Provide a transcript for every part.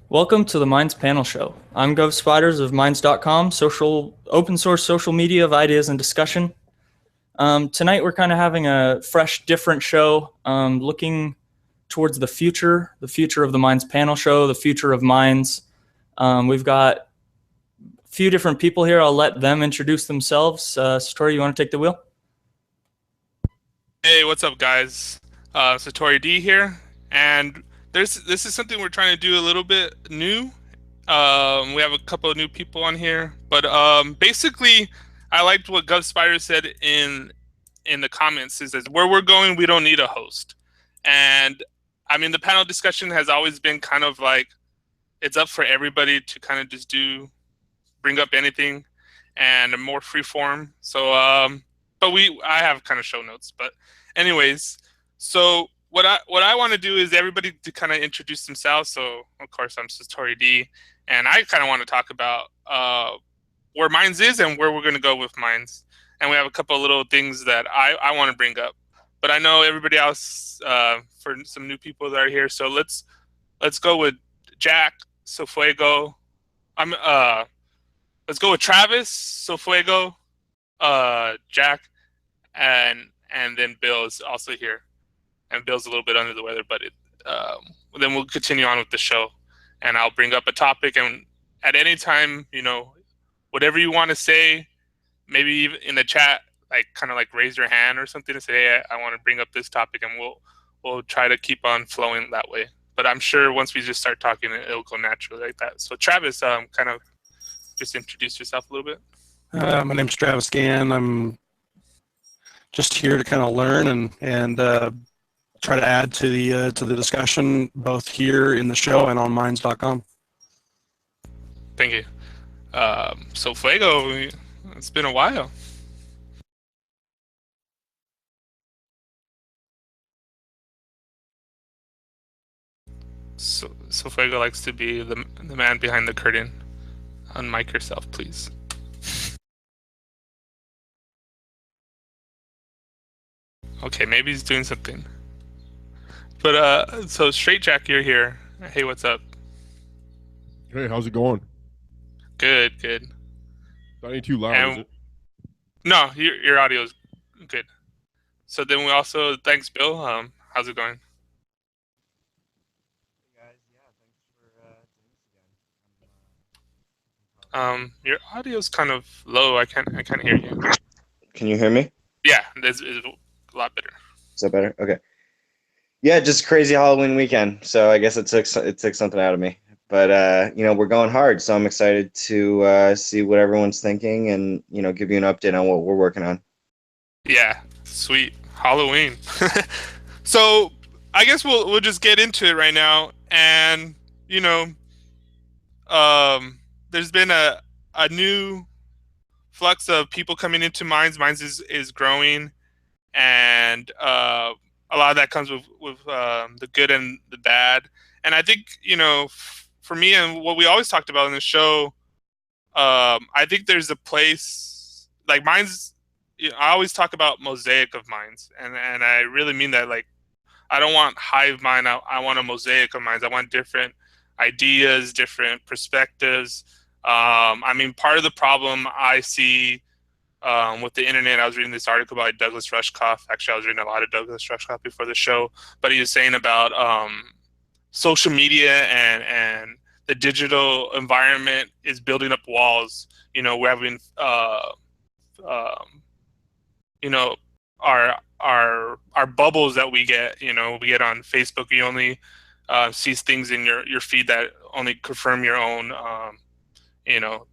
Welcome to the Minds Panel Show. I'm Gov Spiders of Minds.com, open source social media of ideas and discussion. Tonight we're kind of having a fresh, different show, looking towards the future of the Minds Panel Show, the future of Minds. We've got a few different people here. I'll let them introduce themselves. Satori, you want to take the wheel? Hey, what's up, guys? Satori D here, and this is something we're trying to do a little bit new. We have a couple of new people on here, but basically, I liked what Gov Spider said in the comments. Is that where we're going, we don't need a host, and I mean the panel discussion has always been kind of like it's up for everybody to kind of just bring up anything, and a more free form. So but I have kind of show notes, but anyways, so what I want to do is everybody to kind of introduce themselves. So of course I'm Satori D, and I kind of want to talk about where Minds is and where we're going to go with Minds. And we have a couple of little things that I want to bring up, but I know everybody else for some new people that are here. So let's go with Jack Sofuego. Let's go with Travis Sofuego, Jack, and then Bill is also here, and Bill's a little bit under the weather, but then we'll continue on with the show, and I'll bring up a topic, and at any time, whatever you want to say, maybe even in the chat, like kind of like raise your hand or something to say, hey, I want to bring up this topic, and we'll try to keep on flowing that way. But I'm sure once we just start talking, it'll go naturally like that. So Travis, kind of just introduce yourself a little bit. My name's Travis Gann. I'm just here to kind of learn and try to add to the discussion, both here in the show and on Minds.com. Thank you. So Fuego, it's been a while. So Fuego likes to be the man behind the curtain. Unmic yourself, please. Okay, maybe he's doing something. But so Straight Jack, you're here. Hey, what's up? Hey, how's it going? Good. Not any too loud, is it? No, your audio is good. So then we also thanks Bill. How's it going? Hey guys, yeah, thanks for doing this again. Your audio's kind of low. I can't hear you. Can you hear me? Yeah, this is a lot better. Is that better? Okay. Yeah, just crazy Halloween weekend. So I guess it took something out of me. But we're going hard, so I'm excited to see what everyone's thinking and give you an update on what we're working on. Yeah, sweet Halloween. So I guess we'll just get into it right now. And there's been a new flux of people coming into Minds. Minds is growing, and a lot of that comes with the good and the bad. And I think for me and what we always talked about in the show, I think there's a place like Minds. I always talk about mosaic of minds, and I really mean that. Like, I don't want hive mind. I want a mosaic of minds. I want different ideas, different perspectives. I mean, part of the problem I see with the internet, I was reading this article by Douglas Rushkoff. Actually, I was reading a lot of Douglas Rushkoff before the show, but he was saying about social media and the digital environment is building up walls. We're having our bubbles that we get. We get on Facebook. You only see things in your feed that only confirm your own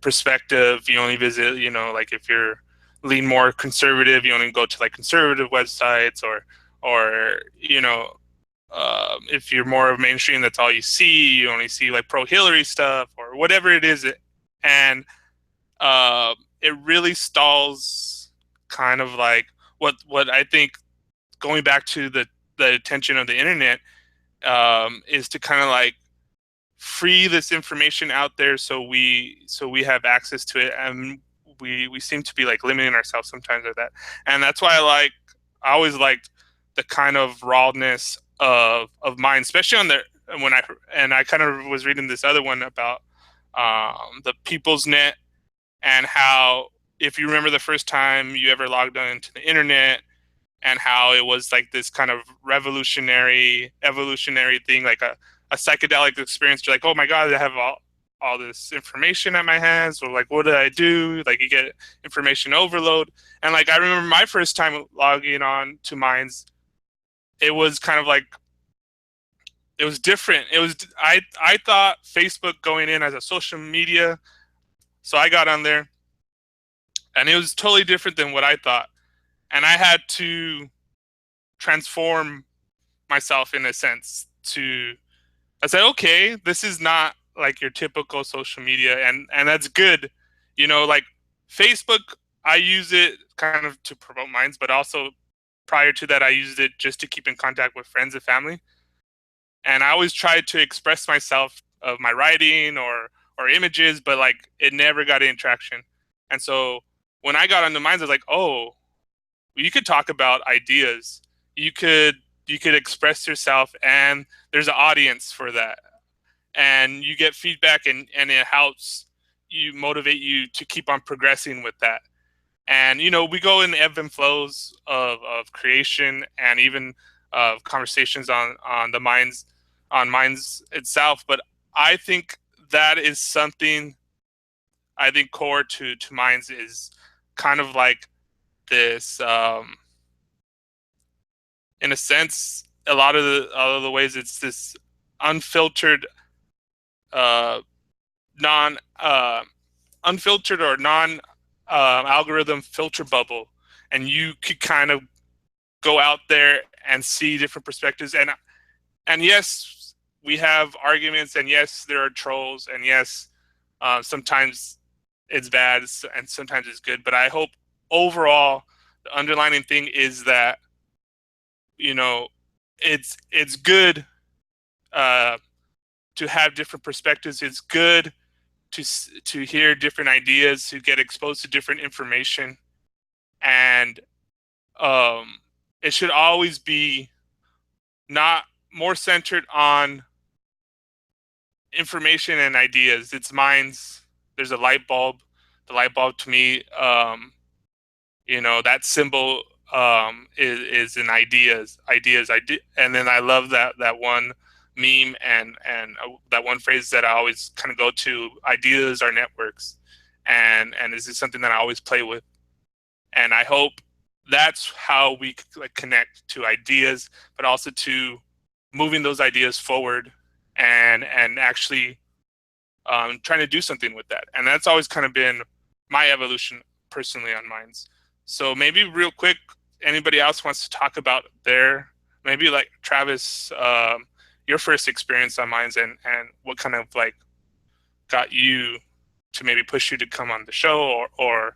perspective. You only visit, like if you're lean more conservative, you only go to like conservative websites, or if you're more of mainstream, that's all you see. You only see like pro Hillary stuff or whatever it is. And it really stalls kind of like what I think, going back to the attention of the internet, is to kind of like free this information out there so we have access to it, and we seem to be like limiting ourselves sometimes with that. And that's why I always liked the kind of rawness of mine, especially on the I kind of was reading this other one about the People's Net, and how, if you remember the first time you ever logged on into the internet, and how it was like this kind of evolutionary thing, like a psychedelic experience. You're like, oh my God, I have all this information at my hands, or like, what did I do? Like, you get information overload. And like, I remember my first time logging on to Minds, it was kind of like, it was different. It was, I thought Facebook going in as a social media. So I got on there, and it was totally different than what I thought. And I had to transform myself in a sense I said, okay, this is not like your typical social media, and that's good. You know, like Facebook, I use it kind of to promote Minds, but also prior to that, I used it just to keep in contact with friends and family. And I always tried to express myself of my writing or images, but like it never got any traction. And so when I got onto Minds, I was like, oh, you could talk about ideas. You could express yourself, and there's an audience for that. And you get feedback, and it helps you, motivate you to keep on progressing with that. And, you know, we go in ebb and flows of creation, and even of conversations on the Minds, on Minds itself. But I think that is something, I think core to Minds is kind of like this, in a sense, a lot of the ways it's this unfiltered, unfiltered or non algorithm filter bubble, and you could kind of go out there and see different perspectives. And yes, we have arguments, and yes, there are trolls, and yes, sometimes it's bad and sometimes it's good. But I hope overall the underlining thing is that, you know, it's good to have different perspectives. It's good to hear different ideas, to get exposed to different information, and it should always be not more centered on information and ideas. It's Minds. There's a light bulb. The light bulb, to me, you know, that symbol is in ideas. And then I love that one meme and that one phrase that I always kind of go to: ideas are networks. And this is something that I always play with. And I hope that's how we like connect to ideas, but also to moving those ideas forward and actually trying to do something with that. And that's always kind of been my evolution personally on Minds. So maybe real quick, anybody else wants to talk about maybe like Travis, your first experience on Minds, and what kind of like got you to maybe push you to come on the show, or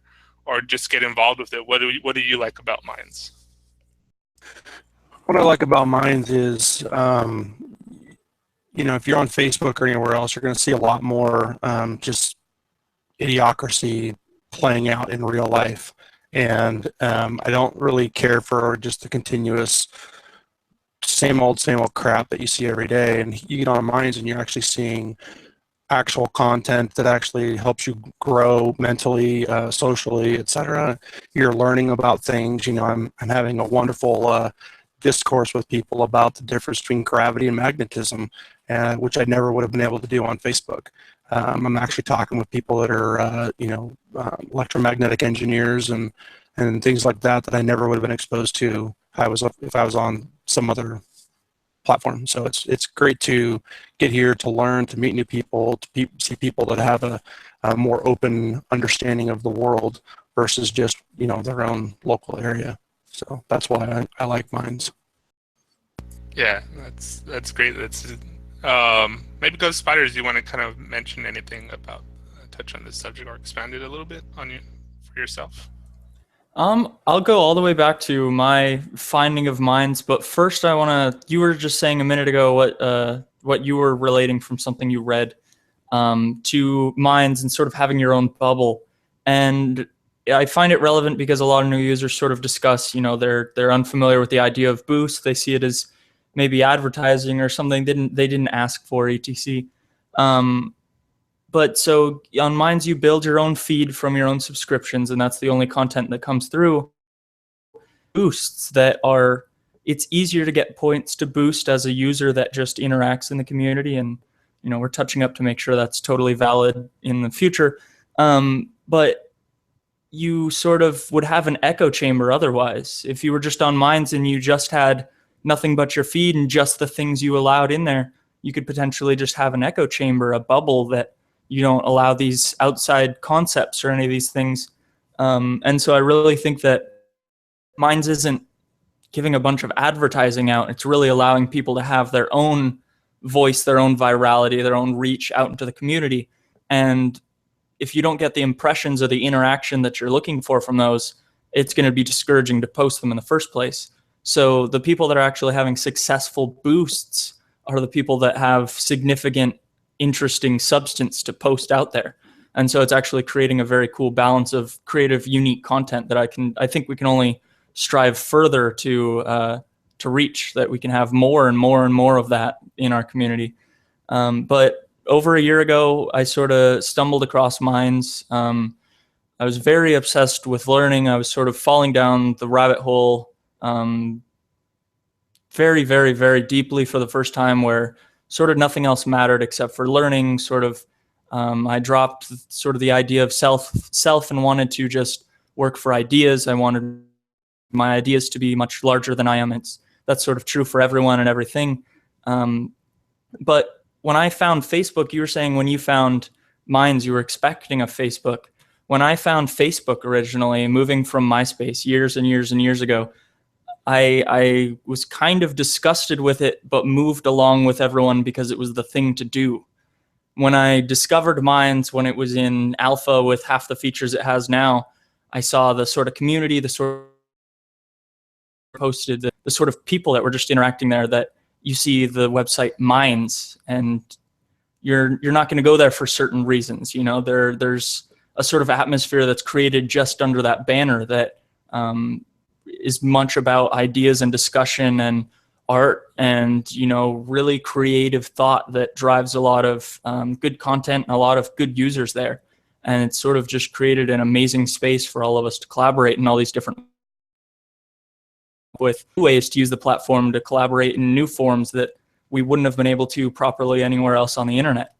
just get involved with it. What do you like about Minds? What I like about Minds is, you know, if you're on Facebook or anywhere else, you're going to see a lot more just idiocracy playing out in real life. And I don't really care for just the continuous same old crap that you see every day. And you get on Minds and you're actually seeing actual content that actually helps you grow mentally, socially, etc. You're learning about things. You know, I'm having a wonderful discourse with people about the difference between gravity and magnetism, which I never would have been able to do on Facebook. I'm actually talking with people that are, you know, electromagnetic engineers and things like that I never would have been exposed to if I was on some other platform. So it's great to get here, to learn, to meet new people, to see people that have a more open understanding of the world versus just, you know, their own local area. So that's why I like Minds. Yeah, that's great. That's maybe Ghost Spiders, you want to kind of mention anything about, touch on this subject or expand it a little bit on for yourself? I'll go all the way back to my finding of Minds, but first I want to, you were just saying a minute ago what you were relating from something you read to Minds and sort of having your own bubble. And I find it relevant because a lot of new users sort of discuss, you know, they're unfamiliar with the idea of boost. They see it as maybe advertising or something they didn't ask for, etc. But so on Minds, you build your own feed from your own subscriptions, and that's the only content that comes through. Boosts that are, it's easier to get points to boost as a user that just interacts in the community, and we're touching up to make sure that's totally valid in the future. But you sort of would have an echo chamber otherwise. If you were just on Minds and you just had nothing but your feed and just the things you allowed in there, you could potentially just have an echo chamber, a bubble that you don't allow these outside concepts or any of these things. And so I really think that Minds isn't giving a bunch of advertising out. It's really allowing people to have their own voice, their own virality, their own reach out into the community. And if you don't get the impressions or the interaction that you're looking for from those, it's going to be discouraging to post them in the first place. So the people that are actually having successful boosts are the people that have significant, interesting substance to post out there. And so it's actually creating a very cool balance of creative, unique content that I think we can only strive further to reach, that we can have more and more and more of that in our community. But over a year ago, I sort of stumbled across Minds. I was very obsessed with learning. I was sort of falling down the rabbit hole very, very, very deeply for the first time, where sort of nothing else mattered except for learning. Sort of, I dropped sort of the idea of self and wanted to just work for ideas. I wanted my ideas to be much larger than I am. That's sort of true for everyone and everything. But when I found Facebook, you were saying when you found Minds, you were expecting a Facebook. When I found Facebook originally, moving from MySpace years and years and years ago, I was kind of disgusted with it, but moved along with everyone because it was the thing to do. When I discovered Minds, when it was in alpha with half the features it has now, I saw the sort of community, the sort of posted, the sort of people that were just interacting there, that you see the website Minds, and you're not going to go there for certain reasons. There's a sort of atmosphere that's created just under that banner that is much about ideas and discussion and art and really creative thought that drives a lot of good content and a lot of good users there. And it's sort of just created an amazing space for all of us to collaborate in all these different with ways to use the platform to collaborate in new forms that we wouldn't have been able to properly anywhere else on the internet.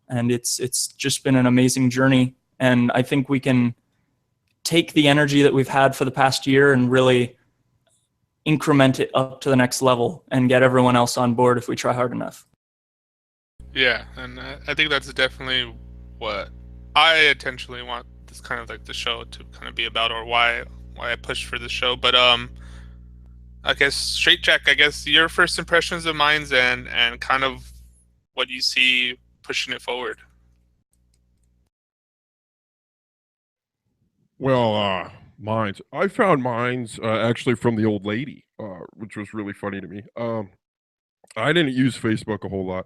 And it's just been an amazing journey. And I think we can take the energy that we've had for the past year and really increment it up to the next level and get everyone else on board if we try hard enough. Yeah, and I think that's definitely what I intentionally want this kind of like the show to kind of be about, or why I pushed for the show. But I guess straight Jack, I guess your first impressions of Minds and kind of what you see pushing it forward. Well, Minds. I found Minds actually from the old lady, which was really funny to me. I didn't use Facebook a whole lot.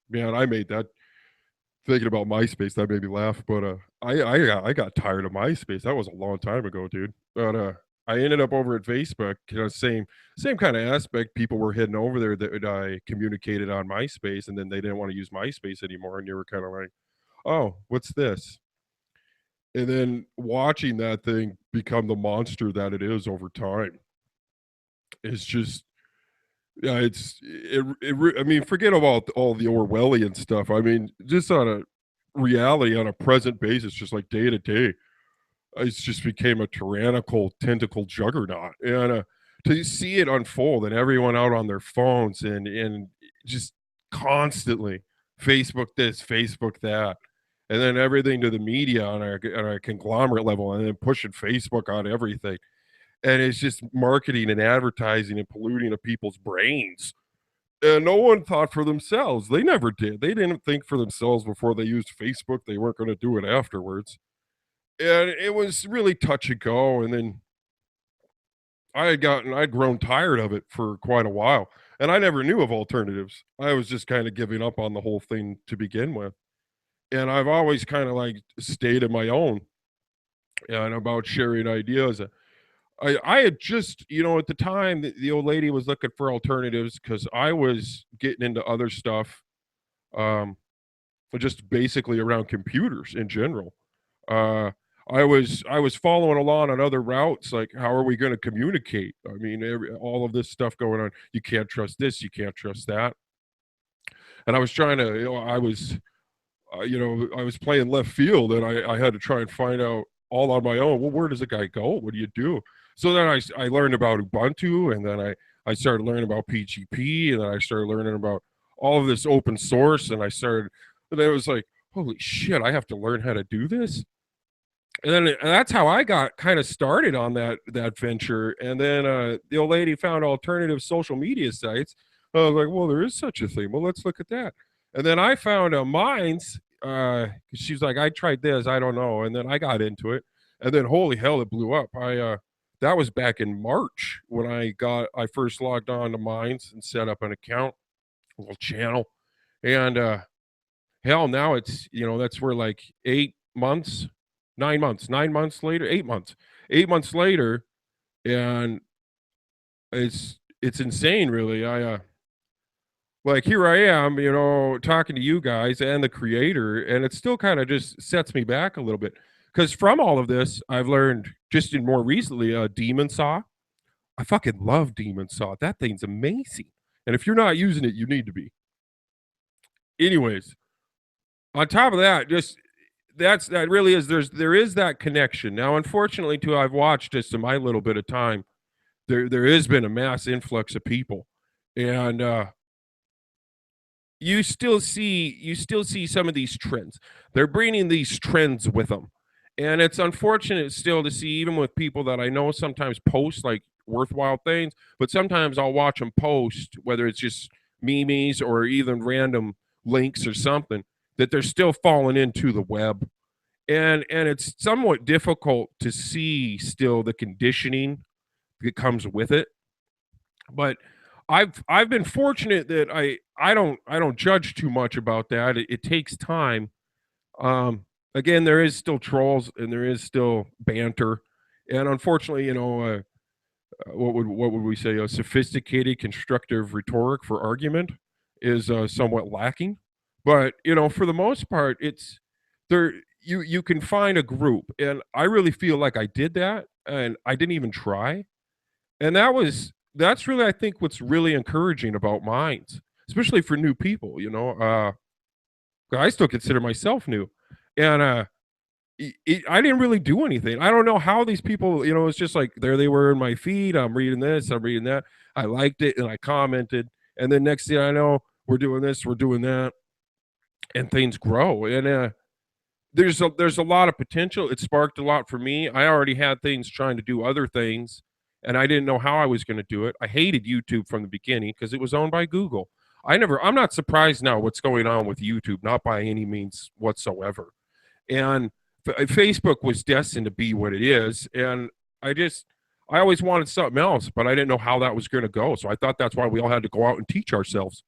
Man, I made that thinking about MySpace. That made me laugh. But I got tired of MySpace. That was a long time ago, dude. But I ended up over at Facebook. Same kind of aspect. People were heading over there that I communicated on MySpace, and then they didn't want to use MySpace anymore, and you were kind of like, "Oh, what's this?" And then watching that thing become the monster that it is over time, it's just, yeah, I mean, forget about all the Orwellian stuff. I mean, just on a reality, on a present basis, just like day to day, it's just became a tyrannical tentacle juggernaut. And to see it unfold and everyone out on their phones and just constantly Facebook this, Facebook that, and then everything to the media on our conglomerate level, and then pushing Facebook on everything. And it's just marketing and advertising and polluting of people's brains. And no one thought for themselves. They never did. They didn't think for themselves before they used Facebook. They weren't going to do it afterwards. And it was really touch and go. And then I'd grown tired of it for quite a while. And I never knew of alternatives. I was just kind of giving up on the whole thing to begin with. And I've always kind of like stayed in my own and about sharing ideas. I had just, at the time the old lady was looking for alternatives because I was getting into other stuff, um, just basically around computers in general. Uh, I was following along on other routes, like how are we going to communicate? I mean, all of this stuff going on. You can't trust this, you can't trust that, and I was trying to, I was playing left field, and I had to try and find out all on my own. Well, where does a guy go? What do you do? So then I learned about Ubuntu, and then I started learning about PGP, and then I started learning about all of this open source, and then it was like, holy shit, I have to learn how to do this. And that's how I got kind of started on that venture. And then the old lady found alternative social media sites. I was like, well, there is such a thing. Well, let's look at that. And then I found Minds. She's like, I tried this. I don't know. And then I got into it. And then holy hell, it blew up. That was back in March when I first logged on to Minds and set up an account, a little channel. And hell, now it's, that's where like 8 months, 9 months later, 8 months, 8 months later, and it's insane, really. Like here I am, talking to you guys and the creator, and it still kind of just sets me back a little bit because from all of this, I've learned just in more recently, Demon Saw. I fucking love Demon Saw. That thing's amazing, and if you're not using it, you need to be. Anyways, on top of that, just that really is there is that connection. Now, unfortunately, too, I've watched just in my little bit of time, there has been a mass influx of people, and you still see some of these trends. They're bringing these trends with them, and it's unfortunate still to see even with people that I know sometimes post like worthwhile things, but sometimes I'll watch them post whether it's just memes or even random links or something that they're still falling into the web, and it's somewhat difficult to see still the conditioning that comes with it. But I've been fortunate that I don't judge too much about that. It takes time. Again, there is still trolls and there is still banter, and unfortunately, what would we say? A sophisticated, constructive rhetoric for argument is somewhat lacking. But for the most part, it's there. You can find a group, and I really feel like I did that, and I didn't even try. And that's really, I think, what's really encouraging about Minds, especially for new people. I still consider myself new, and I didn't really do anything. I don't know how these people, it's just like there they were in my feed. I'm reading this, I'm reading that. I liked it and I commented, and then next thing I know, we're doing this, we're doing that, and things grow. And there's a lot of potential. It sparked a lot for me. I already had things trying to do other things, and I didn't know how I was going to do it. I hated YouTube from the beginning because it was owned by Google. I'm not surprised now what's going on with YouTube, not by any means whatsoever. And Facebook was destined to be what it is, and I always wanted something else, but I didn't know how that was going to go. So I thought that's why we all had to go out and teach ourselves.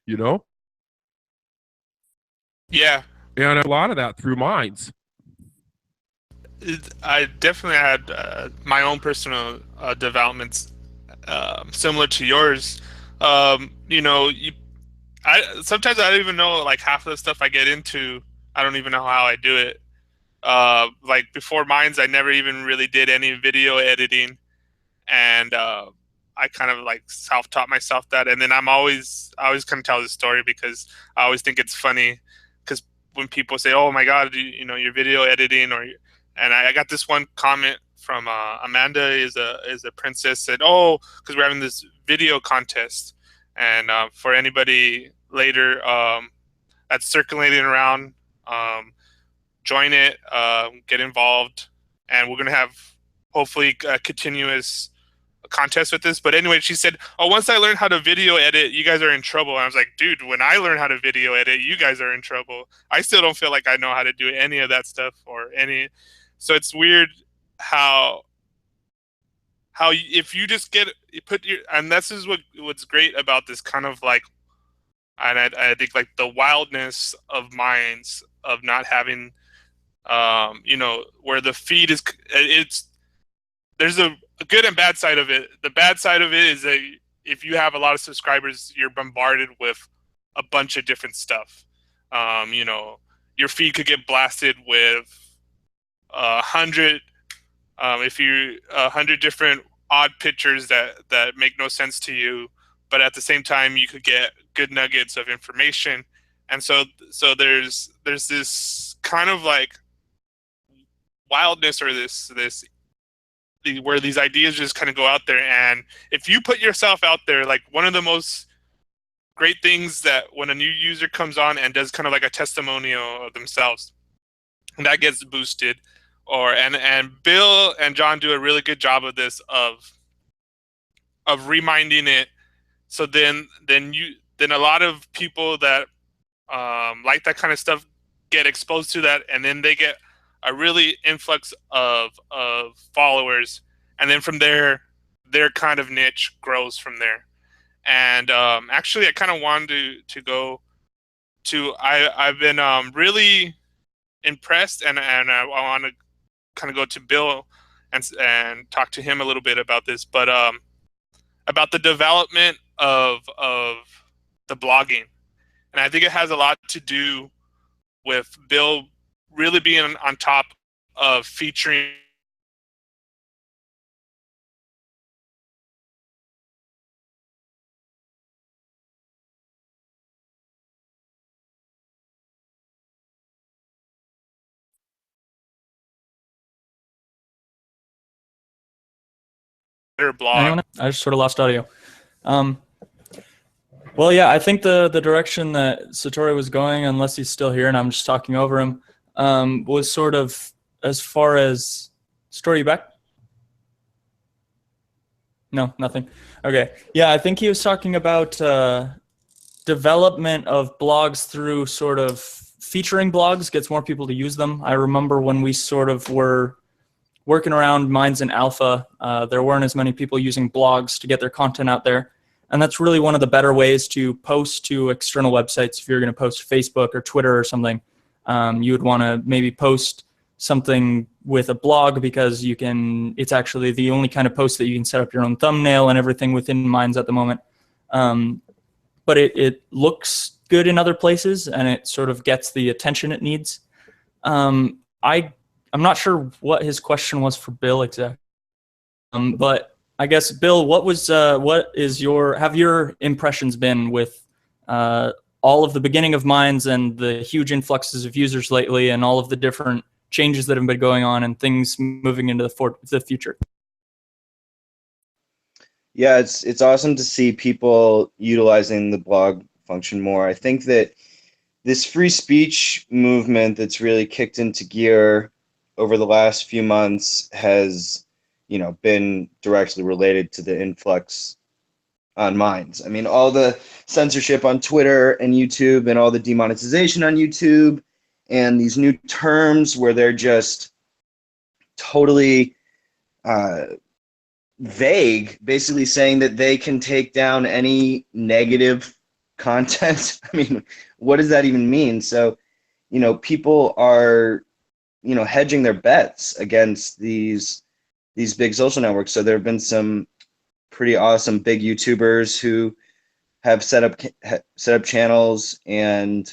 You know? Yeah, And a lot of that through Minds. I definitely had my own personal developments similar to yours. Sometimes I don't even know like half of the stuff I get into. I don't even know how I do it. Like before Minds, I never even really did any video editing, and I kind of like self-taught myself that. And then I always kind of tell this story because I always think it's funny because when people say, "Oh my God, you're video editing," and I got this one comment from Amanda is a princess, said, "Oh, because we're having this video contest, and for anybody later that's circulating around, join it, get involved, and we're gonna have hopefully a continuous contest with this." But anyway, she said, "Oh, once I learn how to video edit, you guys are in trouble." And I was like, "Dude, when I learn how to video edit, you guys are in trouble. I still don't feel like I know how to do any of that stuff or any." So it's weird how if you just you put your, and this is what's great about this kind of like, and I think like the wildness of Minds of not having, where the feed is, there's a good and bad side of it. The bad side of it is that if you have a lot of subscribers, you're bombarded with a bunch of different stuff. You know, your feed could get blasted with 100, if you 100 different odd pictures that make no sense to you, but at the same time you could get good nuggets of information. And so there's this kind of like wildness, or this where these ideas just kind of go out there. And if you put yourself out there, like, one of the most great things that when a new user comes on and does kind of like a testimonial of themselves, and that gets boosted, and Bill and John do a really good job of this, of reminding it. So then a lot of people that like that kind of stuff get exposed to that, and then they get a really influx of followers, and then from there their kind of niche grows from there. And actually, I kind of wanted to go to I've been really impressed, and I want to kind of go to Bill and talk to him a little bit about this, but about the development of the blogging. And I think it has a lot to do with Bill really being on top of featuring blog. Anyone? I just sort of lost audio. Well, yeah, I think the direction that Satori was going, unless he's still here and I'm just talking over him, was sort of as far as Satori, you back? No, nothing. Okay. Yeah, I think he was talking about development of blogs through sort of featuring blogs gets more people to use them. I remember when we sort of were working around Minds in Alpha, there weren't as many people using blogs to get their content out there. And that's really one of the better ways to post to external websites. If you're going to post to Facebook or Twitter or something, you would want to maybe post something with a blog, because you can, it's actually the only kind of post that you can set up your own thumbnail and everything within Minds at the moment. But it looks good in other places, and it sort of gets the attention it needs. I'm not sure what his question was for Bill exactly. But I guess, Bill, have your impressions been with all of the beginning of Minds and the huge influxes of users lately, and all of the different changes that have been going on and things moving into the future? Yeah, it's awesome to see people utilizing the blog function more. I think that this free speech movement that's really kicked into gear over the last few months has, been directly related to the influx on Minds. I mean, all the censorship on Twitter and YouTube, and all the demonetization on YouTube, and these new terms where they're just totally vague, basically saying that they can take down any negative content. I mean, what does that even mean? So, people are, hedging their bets against these big social networks. So there have been some pretty awesome big YouTubers who have set up channels, and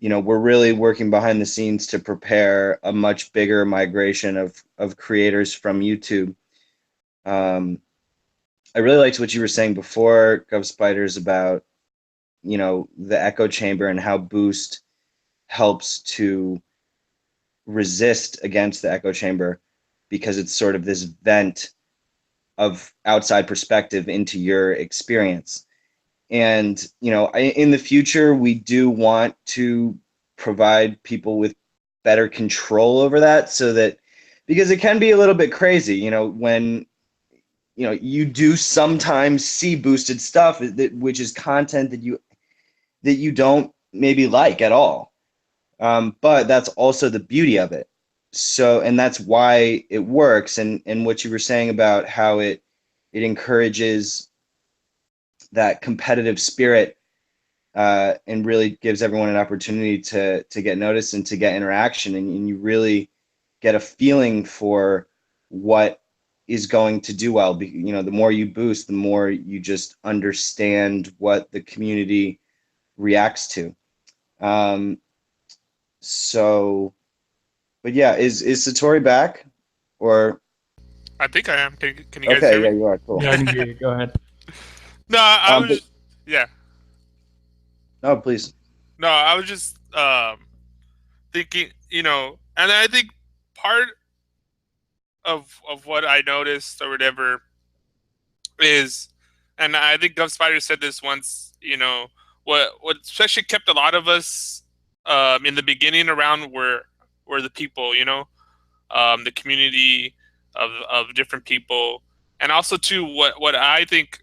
we're really working behind the scenes to prepare a much bigger migration of creators from YouTube. I really liked what you were saying before, Gov Spiders, about the echo chamber and how Boost helps to resist against the echo chamber, because it's sort of this vent of outside perspective into your experience. And in the future, we do want to provide people with better control over that, so that, because it can be a little bit crazy, when you do sometimes see boosted stuff which is content that you don't maybe like at all. But that's also the beauty of it. So, and that's why it works. And what you were saying about how it encourages that competitive spirit, and really gives everyone an opportunity to get noticed and to get interaction. And you really get a feeling for what is going to do well. You know, the more you boost, the more you just understand what the community reacts to. So, but yeah, is Satori back? Or I think I am. Can you guys okay, hear yeah, me? you are cool. Yeah, I can hear you. Go ahead. No, I was. But, Yeah. no, please. No, I was just thinking. And I think part of what I noticed or whatever is, and I think Gov Spider said this once. What especially kept a lot of us in the beginning around were the people. The community of different people, and also too what I think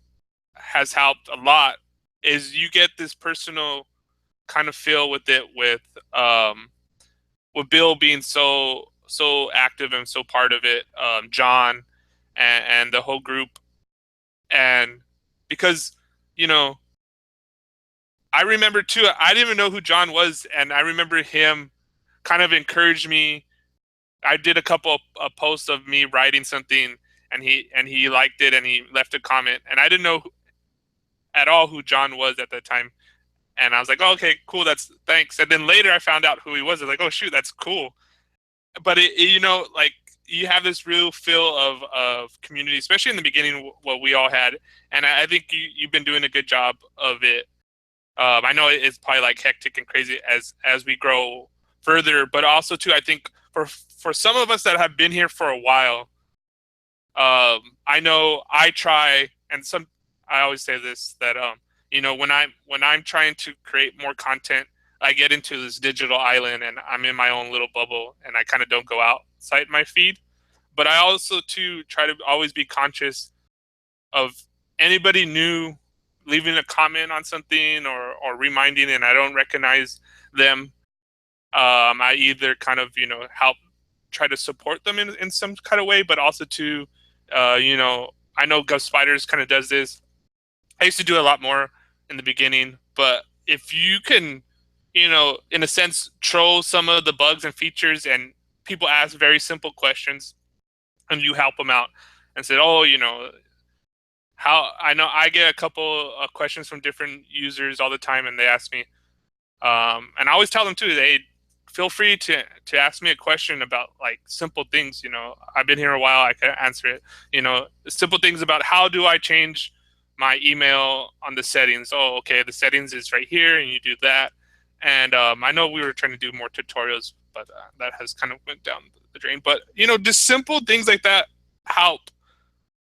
has helped a lot is you get this personal kind of feel with it with Bill being so active and so part of it, John and the whole group, and because you know I remember too, I didn't even know who John was, and I remember him kind of encouraged me. I did a couple of posts of me writing something, and he liked it and he left a comment, and I didn't know at all who John was at that time, and I was like, oh, okay, cool, that's thanks. And then later I found out who he was. I was like, oh shoot, that's cool. But like you have this real feel of community, especially in the beginning, what we all had, and I think you've been doing a good job of it. I know it's probably like hectic and crazy as we grow further, but also too, I think for some of us that have been here for a while, I know I try, and I always say this, that when I'm trying to create more content, I get into this digital island and I'm in my own little bubble, and I kind of don't go outside my feed. But I also too try to always be conscious of anybody new leaving a comment on something or reminding, and I don't recognize them. I either kind of help try to support them in some kind of way, but also to I know Gov Spiders kind of does this. I used to do a lot more in the beginning, but if you can, in a sense, troll some of the bugs and features, and people ask very simple questions, and you help them out and say, oh, how I know I get a couple of questions from different users all the time, and they ask me, and I always tell them too, hey, feel free to ask me a question about like simple things. I've been here a while, I can answer it. Simple things about how do I change my email on the settings. Oh, okay, the settings is right here, and you do that. And I know we were trying to do more tutorials, but that has kind of went down the drain. But just simple things like that help.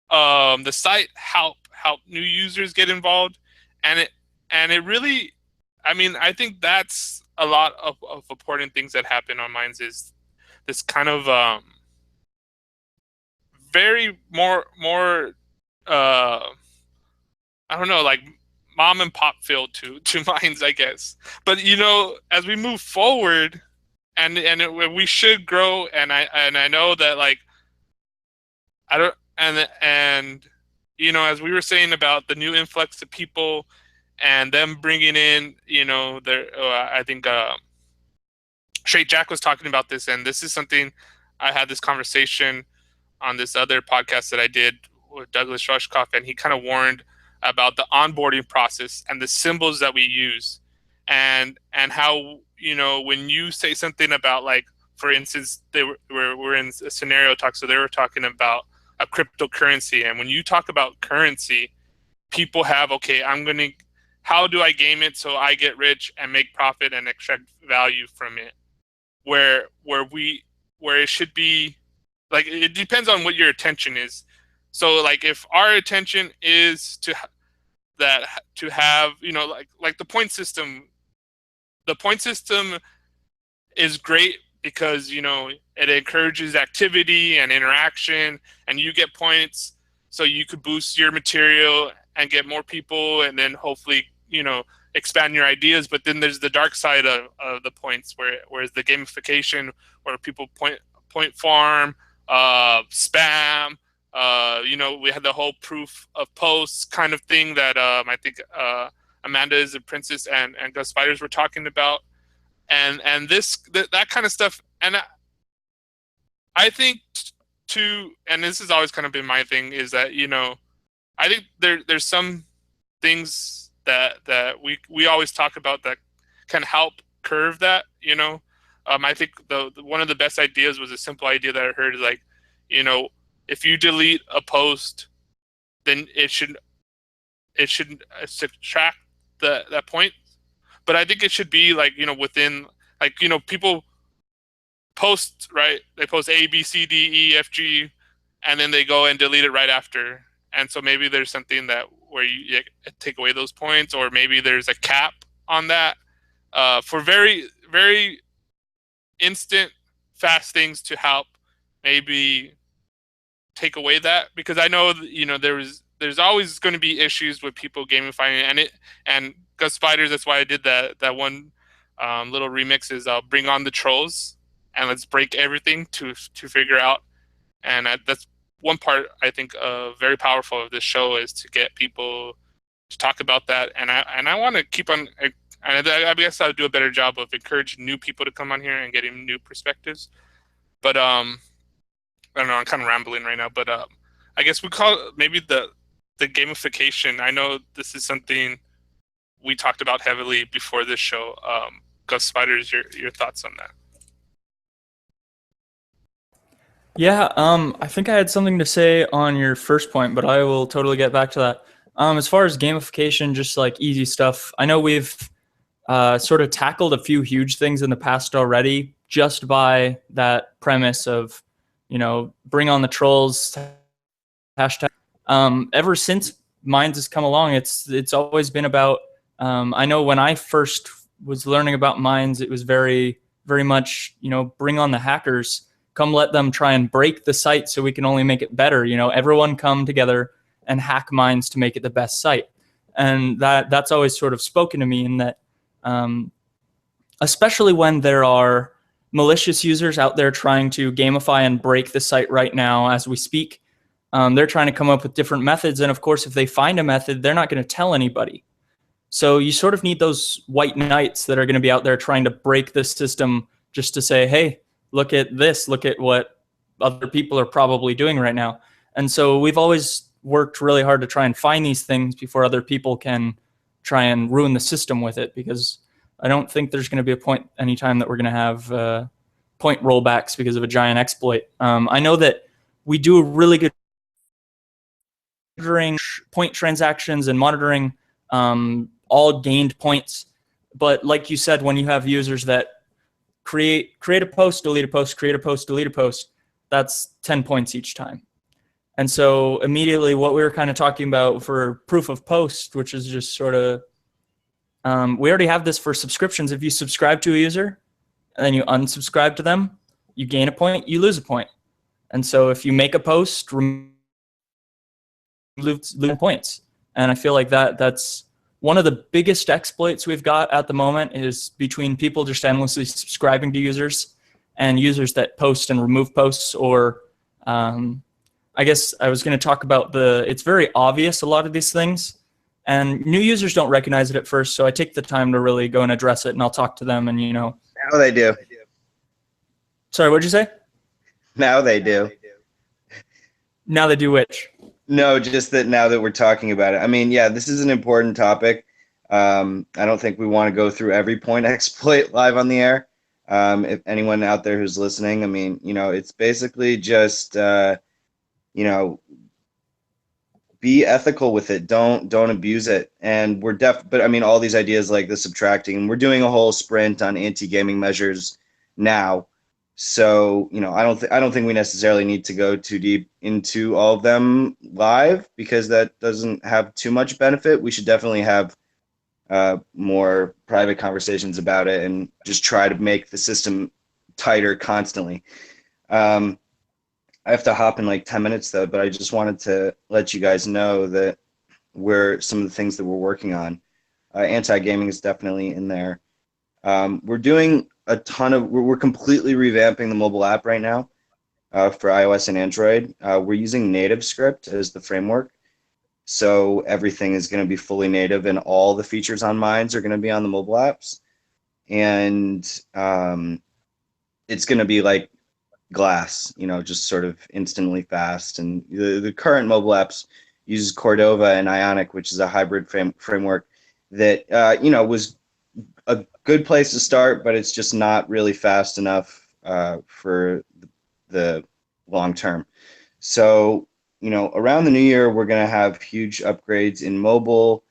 The site help new users get involved, and it really, I think that's a lot of important things that happen on Minds, is this kind of very more I don't know, like mom and pop feel to Minds, I guess. But as we move forward, and we should grow, and I know that, like, I don't, and as we were saying about the new influx of people and them bringing in, their I think Straight Jack was talking about this, and this is something I had this conversation on this other podcast that I did with Douglas Rushkoff, and he kind of warned about the onboarding process and the symbols that we use, and how when you say something about, like, for instance, we're in a scenario talk, so they were talking about a cryptocurrency, and when you talk about currency, people have, okay, how do I game it so I get rich and make profit and extract value from it? Where it should be, like, it depends on what your attention is. So, like, if our attention is to have, like the point system is great because it encourages activity and interaction, and you get points, so you could boost your material and get more people, and then hopefully expand your ideas. But then there's the dark side of the points, whereas the gamification, where people point farm, spam, we had the whole proof of posts kind of thing that I think Amanda is a princess and Ghost Spiders were talking about, and that kind of stuff. And I think and this has always kind of been my thing, is that, you know, I think there's some things that we always talk about that can help curve that, you know. I think the one of the best ideas was a simple idea that I heard, is like, you know, if you delete a post, then it should subtract that point. But I think it should be like, you know, within, like, you know, people post, right? They post A, B, C, D, E, F, G, and then they go and delete it right after. And so maybe there's something that where you take away those points, or maybe there's a cap on that for very, very instant, fast things to help maybe take away that. Because I know, you know, there's always going to be issues with people gamifying, and Ghost Spiders. That's why I did that one little remix, is bring on the trolls and let's break everything to figure out. And that's one part I think very powerful of this show, is to get people to talk about that. And I want to keep on. And I guess I'll do a better job of encouraging new people to come on here and getting new perspectives. But I don't know. I'm kind of rambling right now. But I guess we call it maybe the gamification. I know this is something we talked about heavily before this show. Ghost Spiders, your thoughts on that? Yeah, I think I had something to say on your first point, but I will totally get back to that. As far as gamification, just like easy stuff, I know we've sort of tackled a few huge things in the past already, just by that premise of, you know, bring on the trolls, hashtag. Ever since Minds has come along, it's always been about, I know when I first was learning about Minds, it was very, very much, you know, bring on the hackers. Come let them try and break the site so we can only make it better. You know, everyone come together and hack Minds to make it the best site. And that's always sort of spoken to me, in that, especially when there are malicious users out there trying to gamify and break the site right now as we speak. They're trying to come up with different methods. And of course, if they find a method, they're not going to tell anybody. So you sort of need those white knights that are going to be out there trying to break the system, just to say, hey, look at this, look at what other people are probably doing right now. And so we've always worked really hard to try and find these things before other people can try and ruin the system with it, because I don't think there's going to be a point anytime that we're going to have point rollbacks because of a giant exploit. I know that we do a really good monitoring point transactions and monitoring all gained points. But like you said, when you have users that create a post, delete a post, create a post, delete a post, that's 10 points each time. And so immediately what we were kind of talking about for proof of post, which is just sort of, we already have this for subscriptions. If you subscribe to a user and then you unsubscribe to them, you gain a point, you lose a point. And so if you make a post, lose points. And I feel like that's one of the biggest exploits we've got at the moment, is between people just endlessly subscribing to users and users that post and remove posts. Or I guess I was going to talk about it's very obvious, a lot of these things, and new users don't recognize it at first. So I take the time to really go and address it, and I'll talk to them, and, you know. Now they do. Sorry, what'd you say? Now they do. Now they do which? No, just that now that we're talking about it. I mean, yeah, this is an important topic. I don't think we want to go through every point exploit live on the air. If anyone out there who's listening, I mean, you know, it's basically just, you know, be ethical with it. Don't abuse it. And but I mean, all these ideas like the subtracting, we're doing a whole sprint on anti-gaming measures now. So, you know, I don't think we necessarily need to go too deep into all of them live, because that doesn't have too much benefit. We should definitely have more private conversations about it and just try to make the system tighter constantly. I have to hop in like 10 minutes though, but I just wanted to let you guys know that some of the things that we're working on. Anti-gaming is definitely in there. We're doing a ton of, we're completely revamping the mobile app right now for iOS and Android. We're using NativeScript as the framework. So everything is going to be fully native, and all the features on Minds are going to be on the mobile apps. And it's going to be like glass, just sort of instantly fast. And the current mobile apps uses Cordova and Ionic, which is a hybrid framework that, was a good place to start, but it's just not really fast enough for the long term. So, around the new year, we're going to have huge upgrades in mobile.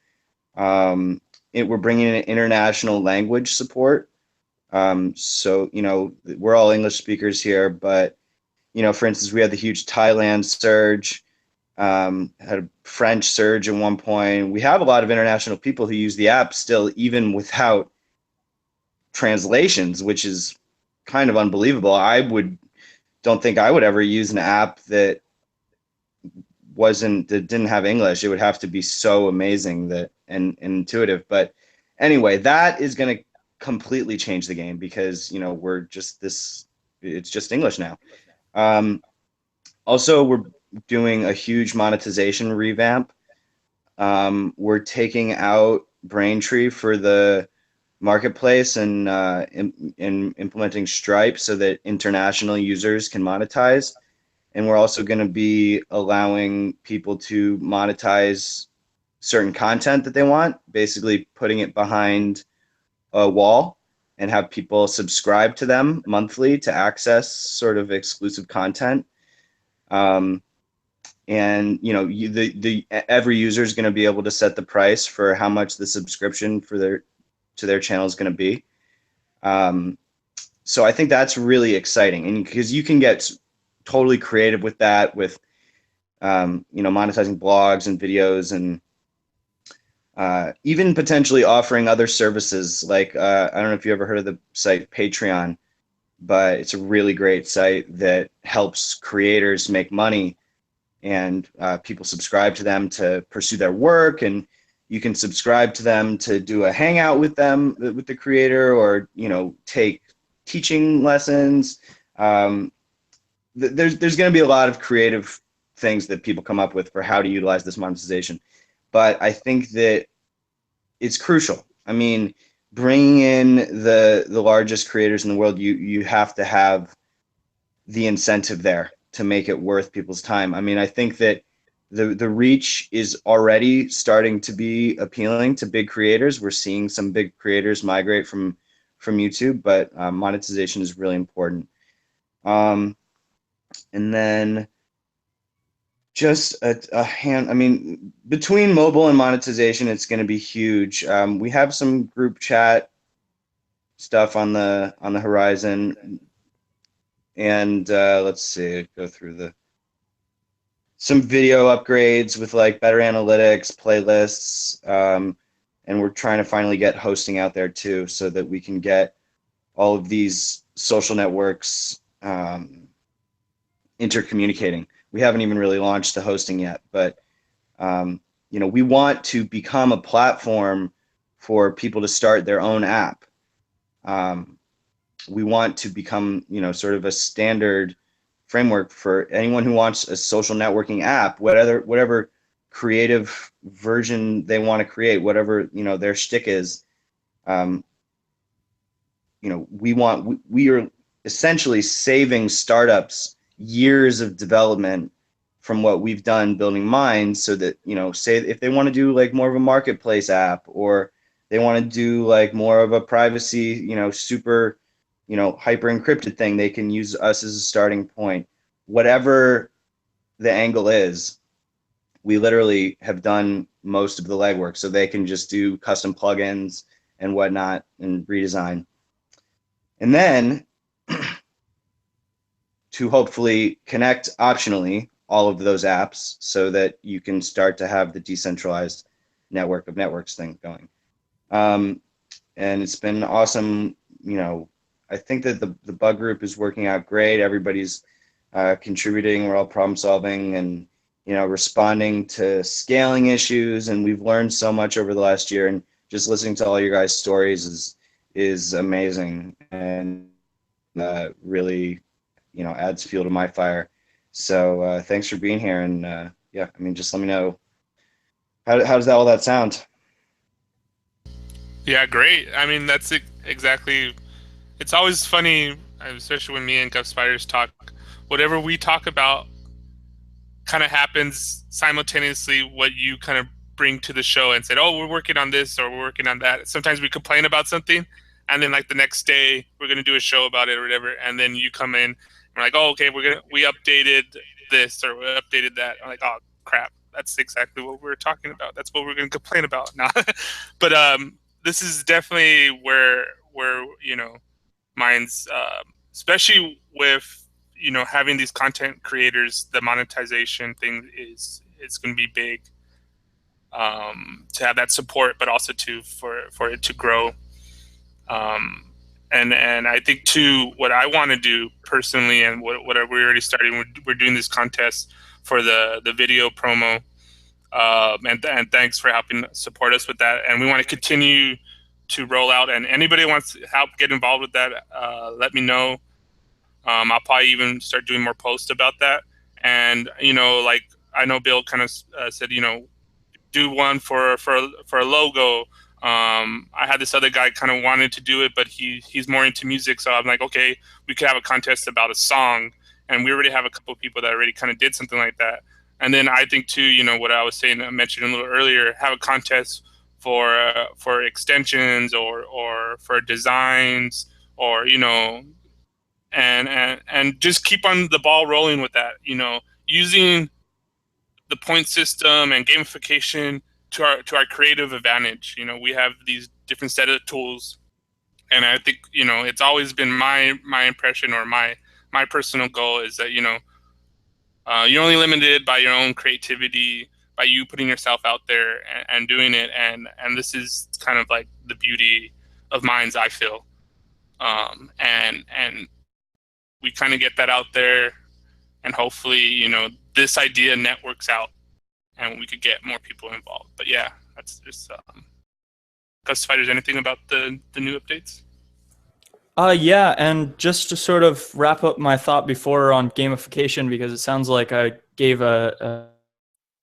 We're bringing in international language support. So, we're all English speakers here, but, for instance, we had the huge Thailand surge, had a French surge at one point. We have a lot of international people who use the app still, even without translations, which is kind of unbelievable. Don't think I would ever use an app that didn't have English. It would have to be so amazing and intuitive. But anyway, that is going to completely change the game because it's just English now. Also, we're doing a huge monetization revamp. We're taking out Braintree for the marketplace and implementing Stripe so that international users can monetize. And we're also going to be allowing people to monetize certain content that they want, basically putting it behind a wall and have people subscribe to them monthly to access sort of exclusive content. And every user is going to be able to set the price for how much the subscription to their channel is going to be. So I think that's really exciting, and because you can get totally creative with that, with monetizing blogs and videos, and even potentially offering other services like I don't know if you ever heard of the site Patreon, but it's a really great site that helps creators make money, and people subscribe to them to pursue their work, and you can subscribe to them to do a hangout with them, with the creator, or take teaching lessons. There's going to be a lot of creative things that people come up with for how to utilize this monetization, but I think that it's crucial. I mean, bringing in the largest creators in the world, you have to have the incentive there to make it worth people's time. I mean, I think that the reach is already starting to be appealing to big creators. We're seeing some big creators migrate from YouTube, but monetization is really important. And then just between mobile and monetization, it's going to be huge. We have some group chat stuff on the horizon, and let's see, go through some video upgrades with like better analytics, playlists, and we're trying to finally get hosting out there too, so that we can get all of these social networks intercommunicating. We haven't even really launched the hosting yet, but we want to become a platform for people to start their own app. We want to become, sort of a standard framework for anyone who wants a social networking app, whatever creative version they want to create, whatever their shtick is. We are essentially saving startups years of development from what we've done building Minds, so that say if they want to do like more of a marketplace app, or they want to do like more of a privacy super hyper encrypted thing, they can use us as a starting point. Whatever the angle is, we literally have done most of the legwork, so they can just do custom plugins and whatnot and redesign. And then to hopefully connect optionally all of those apps so that you can start to have the decentralized network of networks thing going. And it's been awesome. I think that the bug group is working out great. Everybody's contributing. We're all problem solving and responding to scaling issues. And we've learned so much over the last year. And just listening to all your guys' stories is amazing, and really adds fuel to my fire. So thanks for being here. And just let me know, how does all that sound? Yeah, great. I mean, that's exactly. It's always funny especially when me and Gov Spiders talk. Whatever we talk about kind of happens simultaneously what you kind of bring to the show and said, oh, we're working on this or we're working on that. Sometimes we complain about something, and then like the next day we're going to do a show about it or whatever, and then you come in and we're like, oh, okay, we updated this or we updated that. I'm like, oh crap, that's exactly what we're talking about. That's what we're going to complain about now. But this is definitely where Minds, especially with having these content creators, the monetization thing is going to be big, to have that support, but also for it to grow. And I think too, what I want to do personally, and what we're already starting, we're doing this contest for the video promo, and thanks for helping support us with that. And we want to continue to roll out, and anybody who wants to help get involved with that, let me know. I'll probably even start doing more posts about that. And like I know Bill kind of said, do one for a logo. I had this other guy kind of wanted to do it, but he's more into music, so I'm like, okay, we could have a contest about a song, and we already have a couple of people that already kind of did something like that. And then I think too, what I was saying, I mentioned a little earlier, have a contest for extensions or for designs, or and just keep on the ball rolling with that, using the point system and gamification to our creative advantage. We have these different set of tools, and I think it's always been my impression, or my personal goal is that you're only limited by your own creativity, by you putting yourself out there and doing it, and this is kind of like the beauty of Minds, I feel, and we kind of get that out there, and hopefully this idea networks out and we could get more people involved. But yeah, that's just Gov Spiders, anything about the new updates? Yeah, and just to sort of wrap up my thought before on gamification, because it sounds like I gave a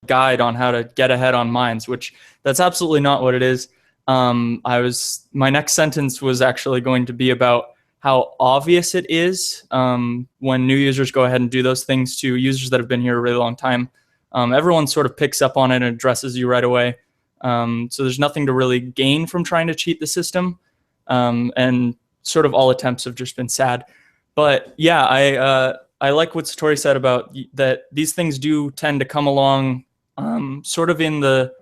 guide on how to get ahead on Minds, which that's absolutely not what it is. My next sentence was actually going to be about how obvious it is when new users go ahead and do those things to users that have been here a really long time. Everyone sort of picks up on it and addresses you right away. So there's nothing to really gain from trying to cheat the system. And sort of all attempts have just been sad. But yeah, I like what Satori said about that these things do tend to come along sort of in the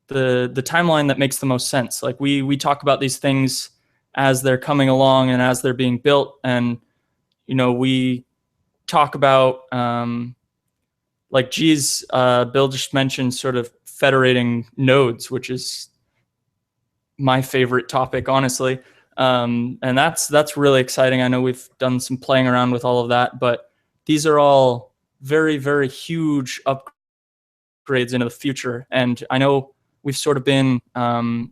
timeline that makes the most sense. Like we talk about these things as they're coming along and as they're being built, and we talk about like Bill just mentioned sort of federating nodes, which is my favorite topic, honestly. And that's really exciting. I know we've done some playing around with all of that, but these are all very, very huge upgrades into the future. And I know we've sort of been,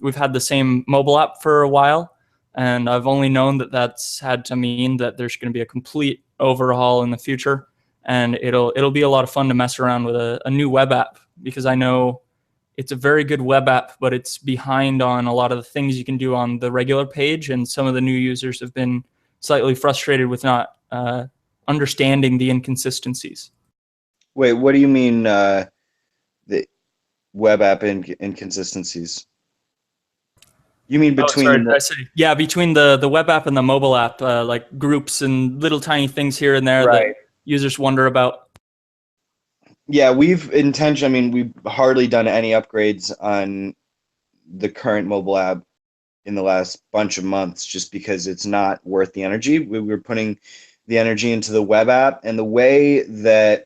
we've had the same mobile app for a while, and I've only known that that's had to mean that there's going to be a complete overhaul in the future. And it'll be a lot of fun to mess around with a new web app, because I know it's a very good web app, but it's behind on a lot of the things you can do on the regular page. And some of the new users have been slightly frustrated with not understanding the inconsistencies. Wait, what do you mean the web app inconsistencies? You mean between between the web app and the mobile app, like groups and little tiny things here and there that users wonder about. Yeah, we've hardly done any upgrades on the current mobile app in the last bunch of months, just because it's not worth the energy. We're putting the energy into the web app, and the way that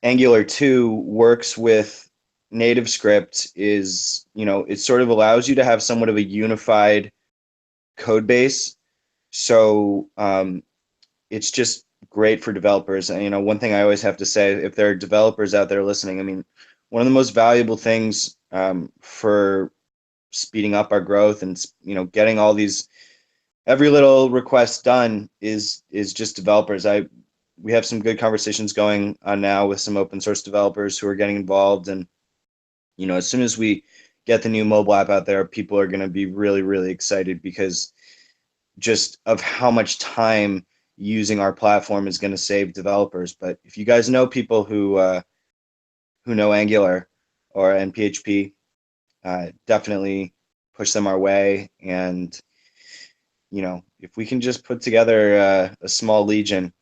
Angular 2 works with NativeScript is, it sort of allows you to have somewhat of a unified code base. So it's just great for developers. And one thing I always have to say, if there are developers out there listening, one of the most valuable things for speeding up our growth and getting all these every little request done is just developers. We have some good conversations going on now with some open source developers who are getting involved, and as soon as we get the new mobile app out there, people are going to be really, really excited, because just of how much time using our platform is going to save developers. But if you guys know people who know Angular or PHP, definitely push them our way. And if we can just put together a small legion,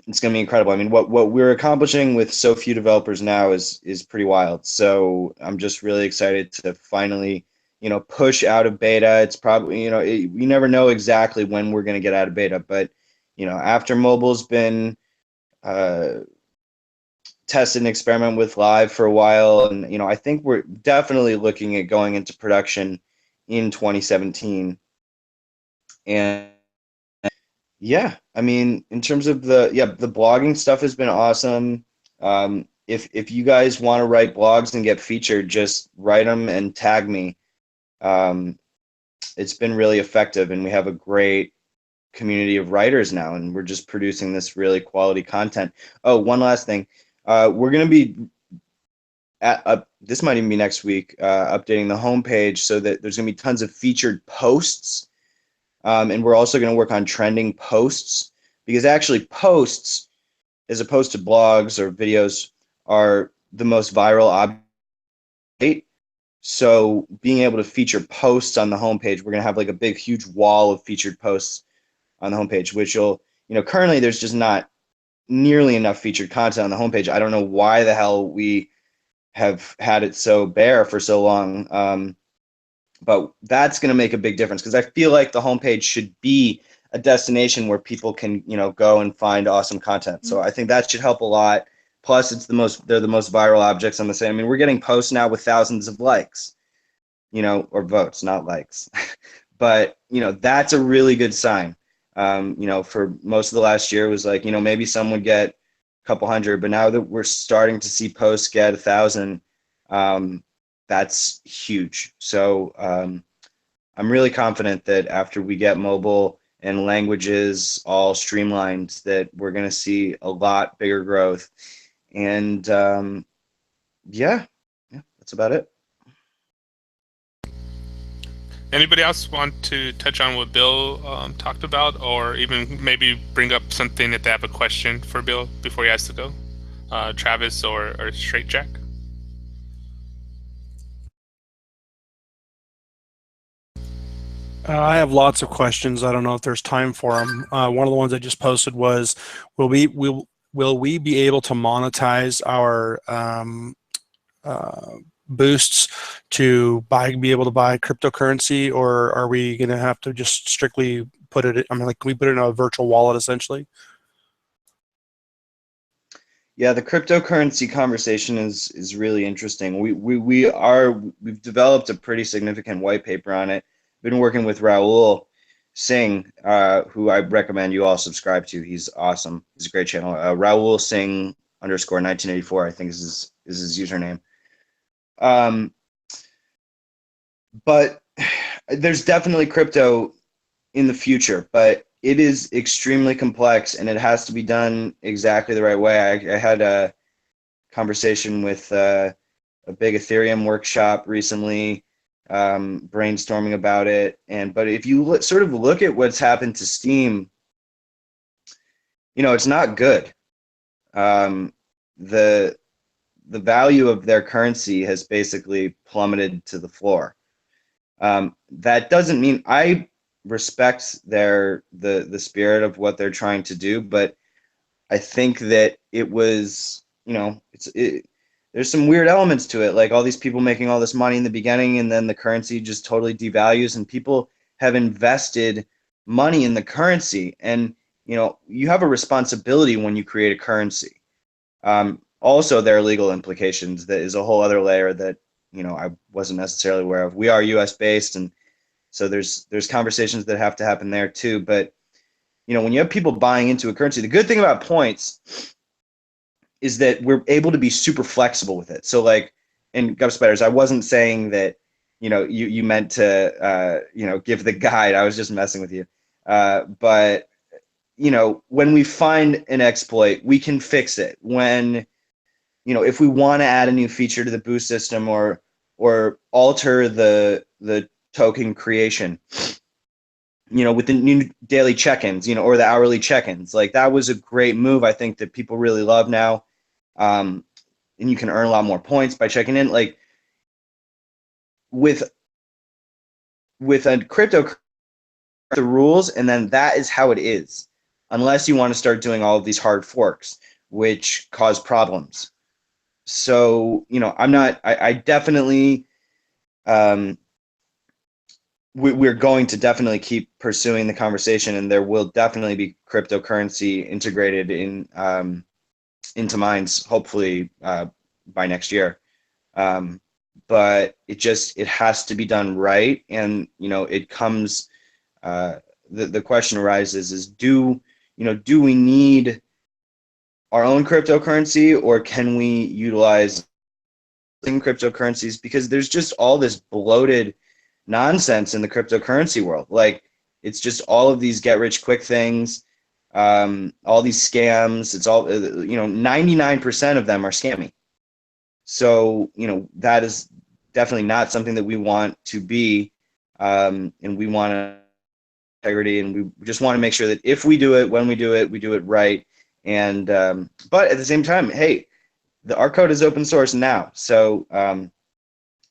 it's going to be incredible. I mean, what we're accomplishing with so few developers now is pretty wild. So I'm just really excited to finally, push out of beta. It's probably, we never know exactly when we're going to get out of beta, but after mobile's been tested and experiment with live for a while, and I think we're definitely looking at going into production in 2017. And yeah, I mean, in terms of the blogging stuff has been awesome. If you guys want to write blogs and get featured, just write them and tag me. It's been really effective, and we have a great community of writers now, and we're just producing this really quality content. Oh, one last thing. We're going to be this might even be next week, updating the homepage so that there's going to be tons of featured posts. And we're also going to work on trending posts, because actually posts, as opposed to blogs or videos, are the most viral object. So being able to feature posts on the homepage, we're going to have like a big, huge wall of featured posts on the homepage, which will, currently there's just not nearly enough featured content on the homepage. I don't know why the hell we have had it so bare for so long. But that's going to make a big difference, because I feel like the homepage should be a destination where people can, go and find awesome content. So I think that should help a lot. Plus, they're the most viral objects on the site. I mean, we're getting posts now with thousands of likes, or votes, not likes. But, that's a really good sign. For most of the last year, it was like, maybe some would get a couple hundred, but now that we're starting to see posts get 1,000, that's huge. So I'm really confident that after we get mobile and languages all streamlined, that we're going to see a lot bigger growth. And yeah, that's about it. Anybody else want to touch on what Bill talked about, or even maybe bring up something if they have a question for Bill before he has to go? Travis or Straight Jack? I have lots of questions. I don't know if there's time for them. One of the ones I just posted was, will we be able to monetize our boosts to be able to buy cryptocurrency, or are we going to have to just strictly put it? Can we put it in a virtual wallet essentially? Yeah, the cryptocurrency conversation is really interesting. We've developed a pretty significant white paper on it. Been working with Raul Singh, who I recommend you all subscribe to. He's awesome. He's a great channel. Raul Singh _1984, I think is his username. But there's definitely crypto in the future, but it is extremely complex, and it has to be done exactly the right way. I had a conversation with a big Ethereum workshop recently, brainstorming about it. But if you sort of look at what's happened to Steam, it's not good. The value of their currency has basically plummeted to the floor. That doesn't mean I respect the spirit of what they're trying to do, but I think that it was, there's some weird elements to it, like all these people making all this money in the beginning, and then the currency just totally devalues, and people have invested money in the currency, and you have a responsibility when you create a currency. Also, there are legal implications. That is a whole other layer that I wasn't necessarily aware of. We are U.S. based, and so there's conversations that have to happen there too. But when you have people buying into a currency, the good thing about points is that we're able to be super flexible with it. So like in GovSpiders, I wasn't saying that you meant to give the guide. I was just messing with you. But when we find an exploit, we can fix it. When if we want to add a new feature to the boost system or alter the token creation, with the new daily check-ins, or the hourly check-ins. Like, that was a great move, I think, that people really love now. And you can earn a lot more points by checking in. Like, with a crypto, the rules, and then that is how it is, unless you want to start doing all of these hard forks, which cause problems. So, I definitely, we're going to definitely keep pursuing the conversation, and there will definitely be cryptocurrency integrated into Minds, hopefully by next year. But it has to be done right, and it comes. The question arises: is do we need our own cryptocurrency, or can we utilize cryptocurrencies? Because there's just all this bloated nonsense in the cryptocurrency world. Like, it's just all of these get rich quick things, all these scams. It's all 99% of them are scammy. So that is definitely not something that we want to be, and we want integrity, and we just want to make sure that if we do it, when we do it right. And but at the same time, hey, our code is open source now, so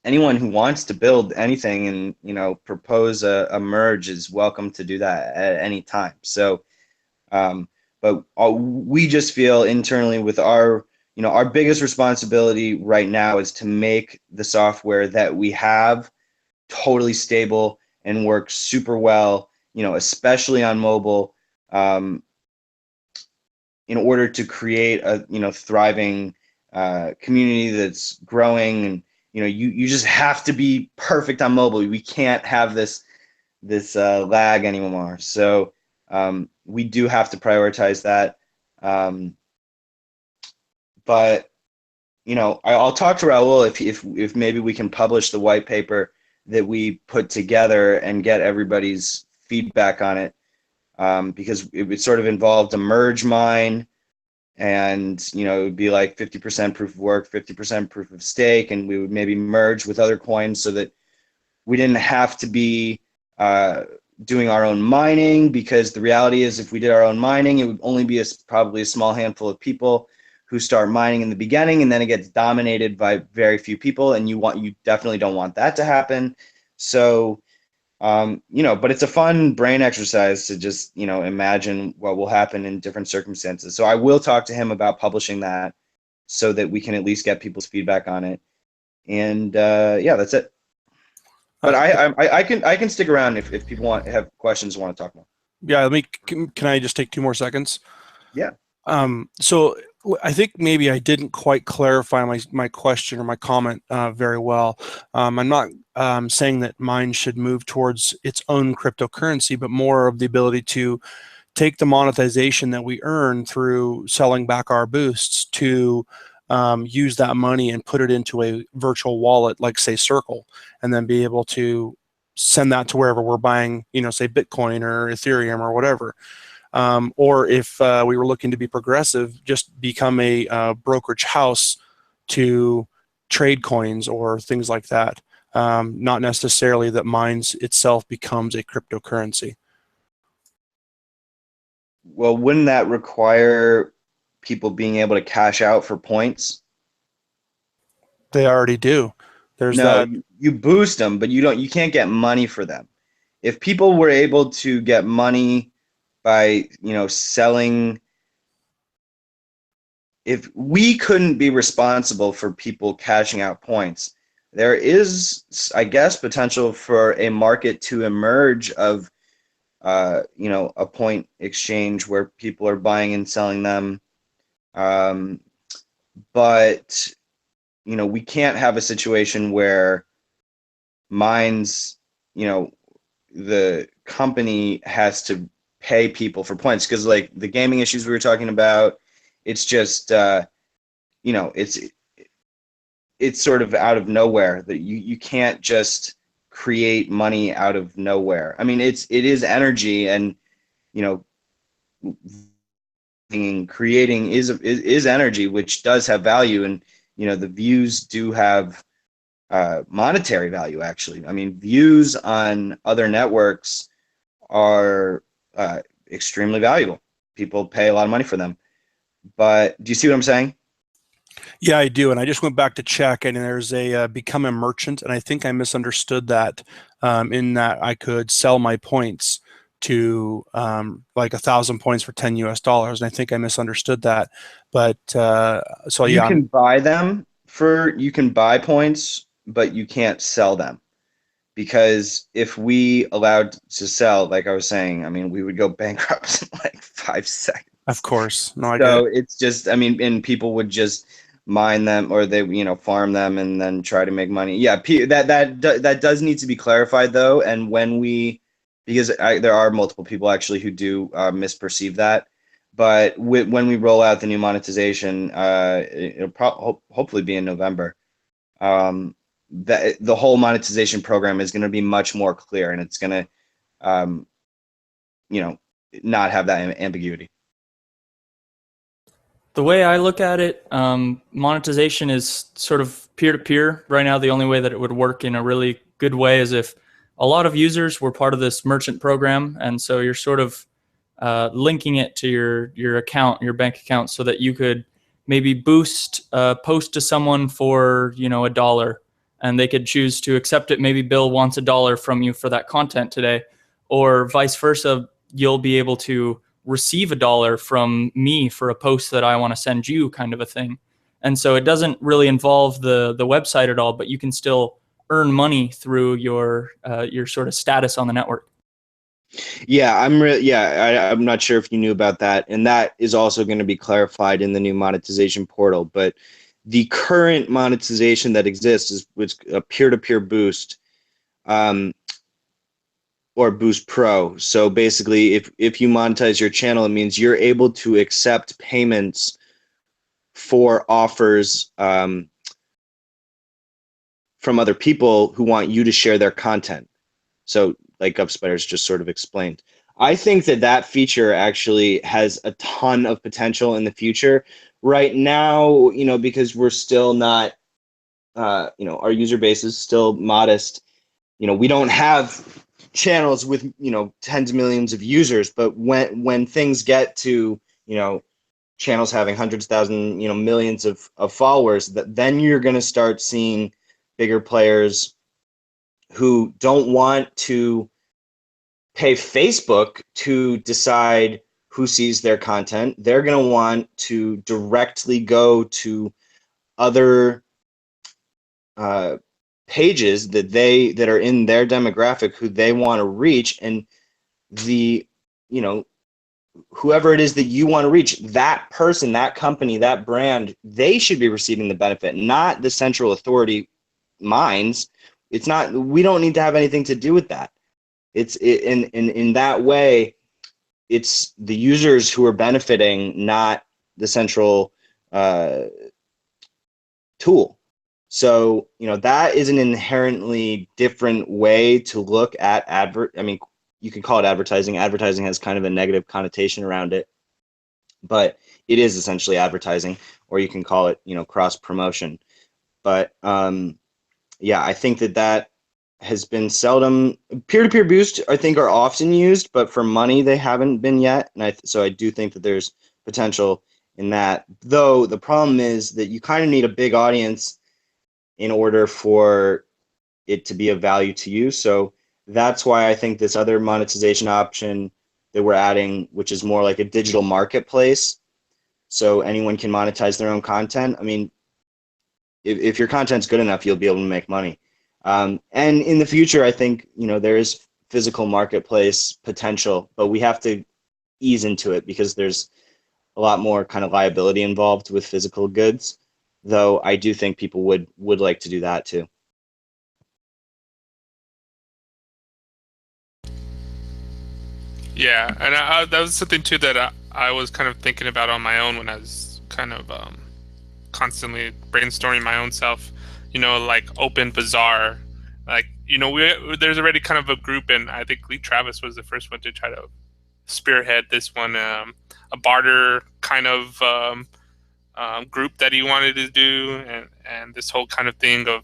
anyone who wants to build anything and propose a merge is welcome to do that at any time. So, but we just feel internally with our biggest responsibility right now is to make the software that we have totally stable and work super well, especially on mobile, in order to create a thriving community that's growing. And you just have to be perfect on mobile. We can't have this lag anymore. So we do have to prioritize that. But I'll talk to Raul if maybe we can publish the white paper that we put together and get everybody's feedback on it, because it would sort of involve a merge mine, and it would be like 50% proof of work, 50% proof of stake, and we would maybe merge with other coins so that we didn't have to be doing our own mining, because the reality is if we did our own mining, it would only be probably a small handful of people who start mining in the beginning, and then it gets dominated by very few people, and you definitely don't want that to happen. So but it's a fun brain exercise to just imagine what will happen in different circumstances. So I will talk to him about publishing that so that we can at least get people's feedback on it. And yeah, that's it. But I can stick around if people have questions and want to talk more. Yeah, can I just take 2 more seconds? Yeah. So I think maybe I didn't quite clarify my question or my comment very well. I'm not saying that Minds should move towards its own cryptocurrency, but more of the ability to take the monetization that we earn through selling back our boosts to use that money and put it into a virtual wallet, like say Circle, and then be able to send that to wherever we're buying, say Bitcoin or Ethereum or whatever. Or if we were looking to be progressive, just become a brokerage house to trade coins or things like that. Not necessarily that Minds itself becomes a cryptocurrency. Well, wouldn't that require people being able to cash out for points? They already do. There's no, that. You boost them, but you can't get money for them. If people were able to get money by selling, if we couldn't be responsible for people cashing out points, there is, I guess, potential for a market to emerge of a point exchange where people are buying and selling them, but we can't have a situation where Minds, the company has to pay people for points, because like the gaming issues we were talking about, it's just it's sort of out of nowhere, that you can't just create money out of nowhere. I mean, it is energy, and creating is energy, which does have value, and the views do have monetary value, actually. I mean, views on other networks are extremely valuable. People pay a lot of money for them. But do you see what I'm saying? Yeah, I do. And I just went back to check, and there's a become a merchant, and I think I misunderstood that in that I could sell my points to like 1,000 points for $10 US, and I think I misunderstood that. But so You yeah, can buy them you can buy points, but you can't sell them. Because if we allowed to sell, like I was saying, I mean, we would go bankrupt in like 5 seconds. of course, no, I get So it. it's just, I mean, and people would just mine them, or they, farm them and then try to make money. Yeah, that does need to be clarified though. And because there are multiple people actually who do misperceive that. But when we roll out the new monetization, it'll hopefully be in November. That the whole monetization program is going to be much more clear, and it's going to, not have that ambiguity. The way I look at it, monetization is sort of peer-to-peer. Right now, the only way that it would work in a really good way is if a lot of users were part of this merchant program, and so you're sort of linking it to your account, your bank account, so that you could maybe boost a post to someone for $1, and they could choose to accept it. Maybe Bill wants $1 from you for that content today, or vice versa. You'll be able to receive $1 from me for a post that I want to send you, kind of a thing. And so it doesn't really involve the website at all, but you can still earn money through your sort of status on the network. Yeah, I'm not sure if you knew about that, and that is also going to be clarified in the new monetization portal. But the current monetization that exists is a peer-to-peer boost, or Boost Pro. So basically, if you monetize your channel, it means you're able to accept payments for offers from other people who want you to share their content. So like GovSpiders just sort of explained. I think that feature actually has a ton of potential in the future. Right now, because we're still not, our user base is still modest. We don't have channels with tens of millions of users, but when things get to channels having hundreds of thousands, millions of followers, then you're going to start seeing bigger players who don't want to pay Facebook to decide who sees their content. They're going to want to directly go to other pages that are in their demographic who they want to reach, and whoever it is that you want to reach, that person, that company, that brand, they should be receiving the benefit, not the central authority minds. It's not, we don't need to have anything to do with that. In that way, it's the users who are benefiting, not the central tool. So, that is an inherently different way to look at you can call it advertising. Advertising has kind of a negative connotation around it, but it is essentially advertising, or you can call it, cross promotion. But yeah, I think that has been seldom. Peer-to-peer boost, I think, are often used, but for money they haven't been yet. And so I do think that there's potential in that. Though the problem is that you kind of need a big audience in order for it to be of value to you. So that's why I think this other monetization option that we're adding, which is more like a digital marketplace, so anyone can monetize their own content. I mean, if your content's good enough, you'll be able to make money. And in the future, I think, there is physical marketplace potential, but we have to ease into it because there's a lot more kind of liability involved with physical goods, though I do think people would like to do that too. Yeah, and that was something too that I was kind of thinking about on my own when I was kind of constantly brainstorming my own self. Like Open Bazaar, like there's already kind of a group, and I think Lee Travis was the first one to try to spearhead this one, a barter kind of group that he wanted to do, and this whole kind of thing of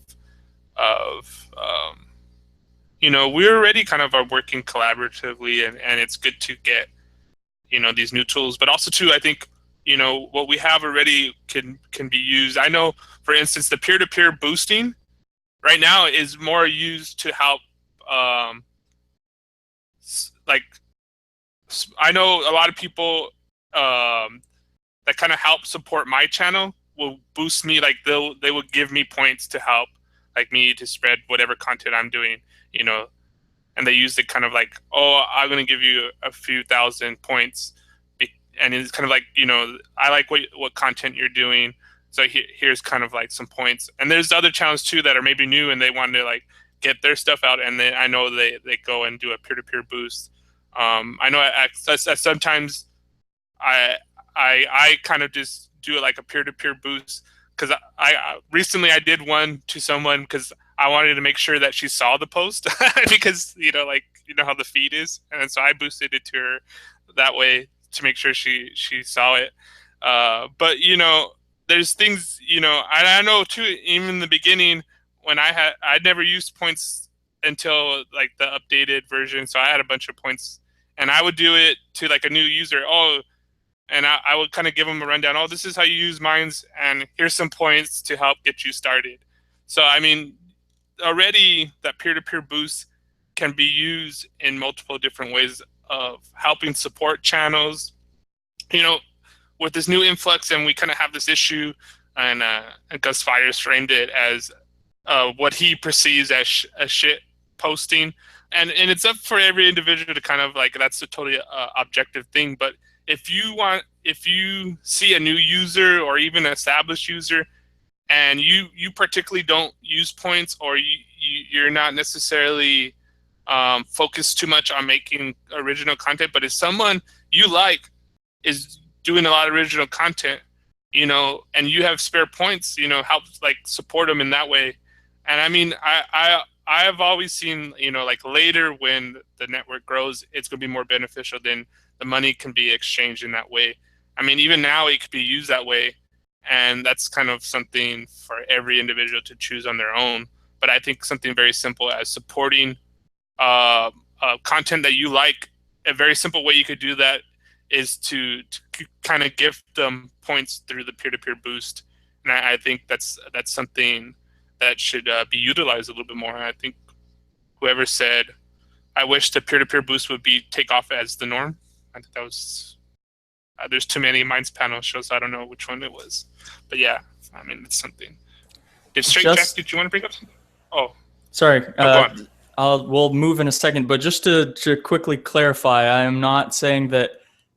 we already kind of are working collaboratively, and it's good to get, these new tools. But also too, I think, what we have already can be used. I know, for instance, the peer-to-peer boosting right now is more used to help, I know a lot of people that kind of help support my channel will boost me, like they will give me points to help like me to spread whatever content I'm doing, and they use it kind of like, oh, I'm going to give you a few thousand points, and it's kind of like, I like what content you're doing, so here's kind of like some points. And there's other channels too that are maybe new and they want to like get their stuff out, and I know they go and do a peer-to-peer boost. I know sometimes I kind of just do it like a peer-to-peer boost, because I recently I did one to someone because I wanted to make sure that she saw the post because how the feed is, and so I boosted it to her that way to make sure she saw it. But there's things, I know too, even in the beginning when I'd never used points until like the updated version, so I had a bunch of points, and I would do it to like a new user. And I would kind of give them a rundown. Oh, this is how you use Minds, and here's some points to help get you started. So, I mean, already that peer-to-peer boost can be used in multiple different ways of helping support channels. With this new influx, and we kind of have this issue, and Gus Fires framed it as what he perceives as shit posting. And it's up for every individual to kind of like, that's a totally objective thing, but if you see a new user or even an established user, and you particularly don't use points, or you're not necessarily focused too much on making original content, but if someone you like is doing a lot of original content, and you have spare points, help like support them in that way. And I mean, I have always seen, like later when the network grows, it's going to be more beneficial than the money can be exchanged in that way. I mean, even now it could be used that way, and that's kind of something for every individual to choose on their own. But I think something very simple as supporting content that you like, a very simple way you could do that is to kind of gift them points through the peer-to-peer boost. And I think that's something that should be utilized a little bit more. And I think whoever said, I wish the peer-to-peer boost would take off as the norm. I think that was, there's too many Minds panel shows, I don't know which one it was. But yeah, I mean, it's something. Jack, did you want to bring up something? Oh. Sorry. Go on. We'll move in a second, but just to quickly clarify, I am not saying that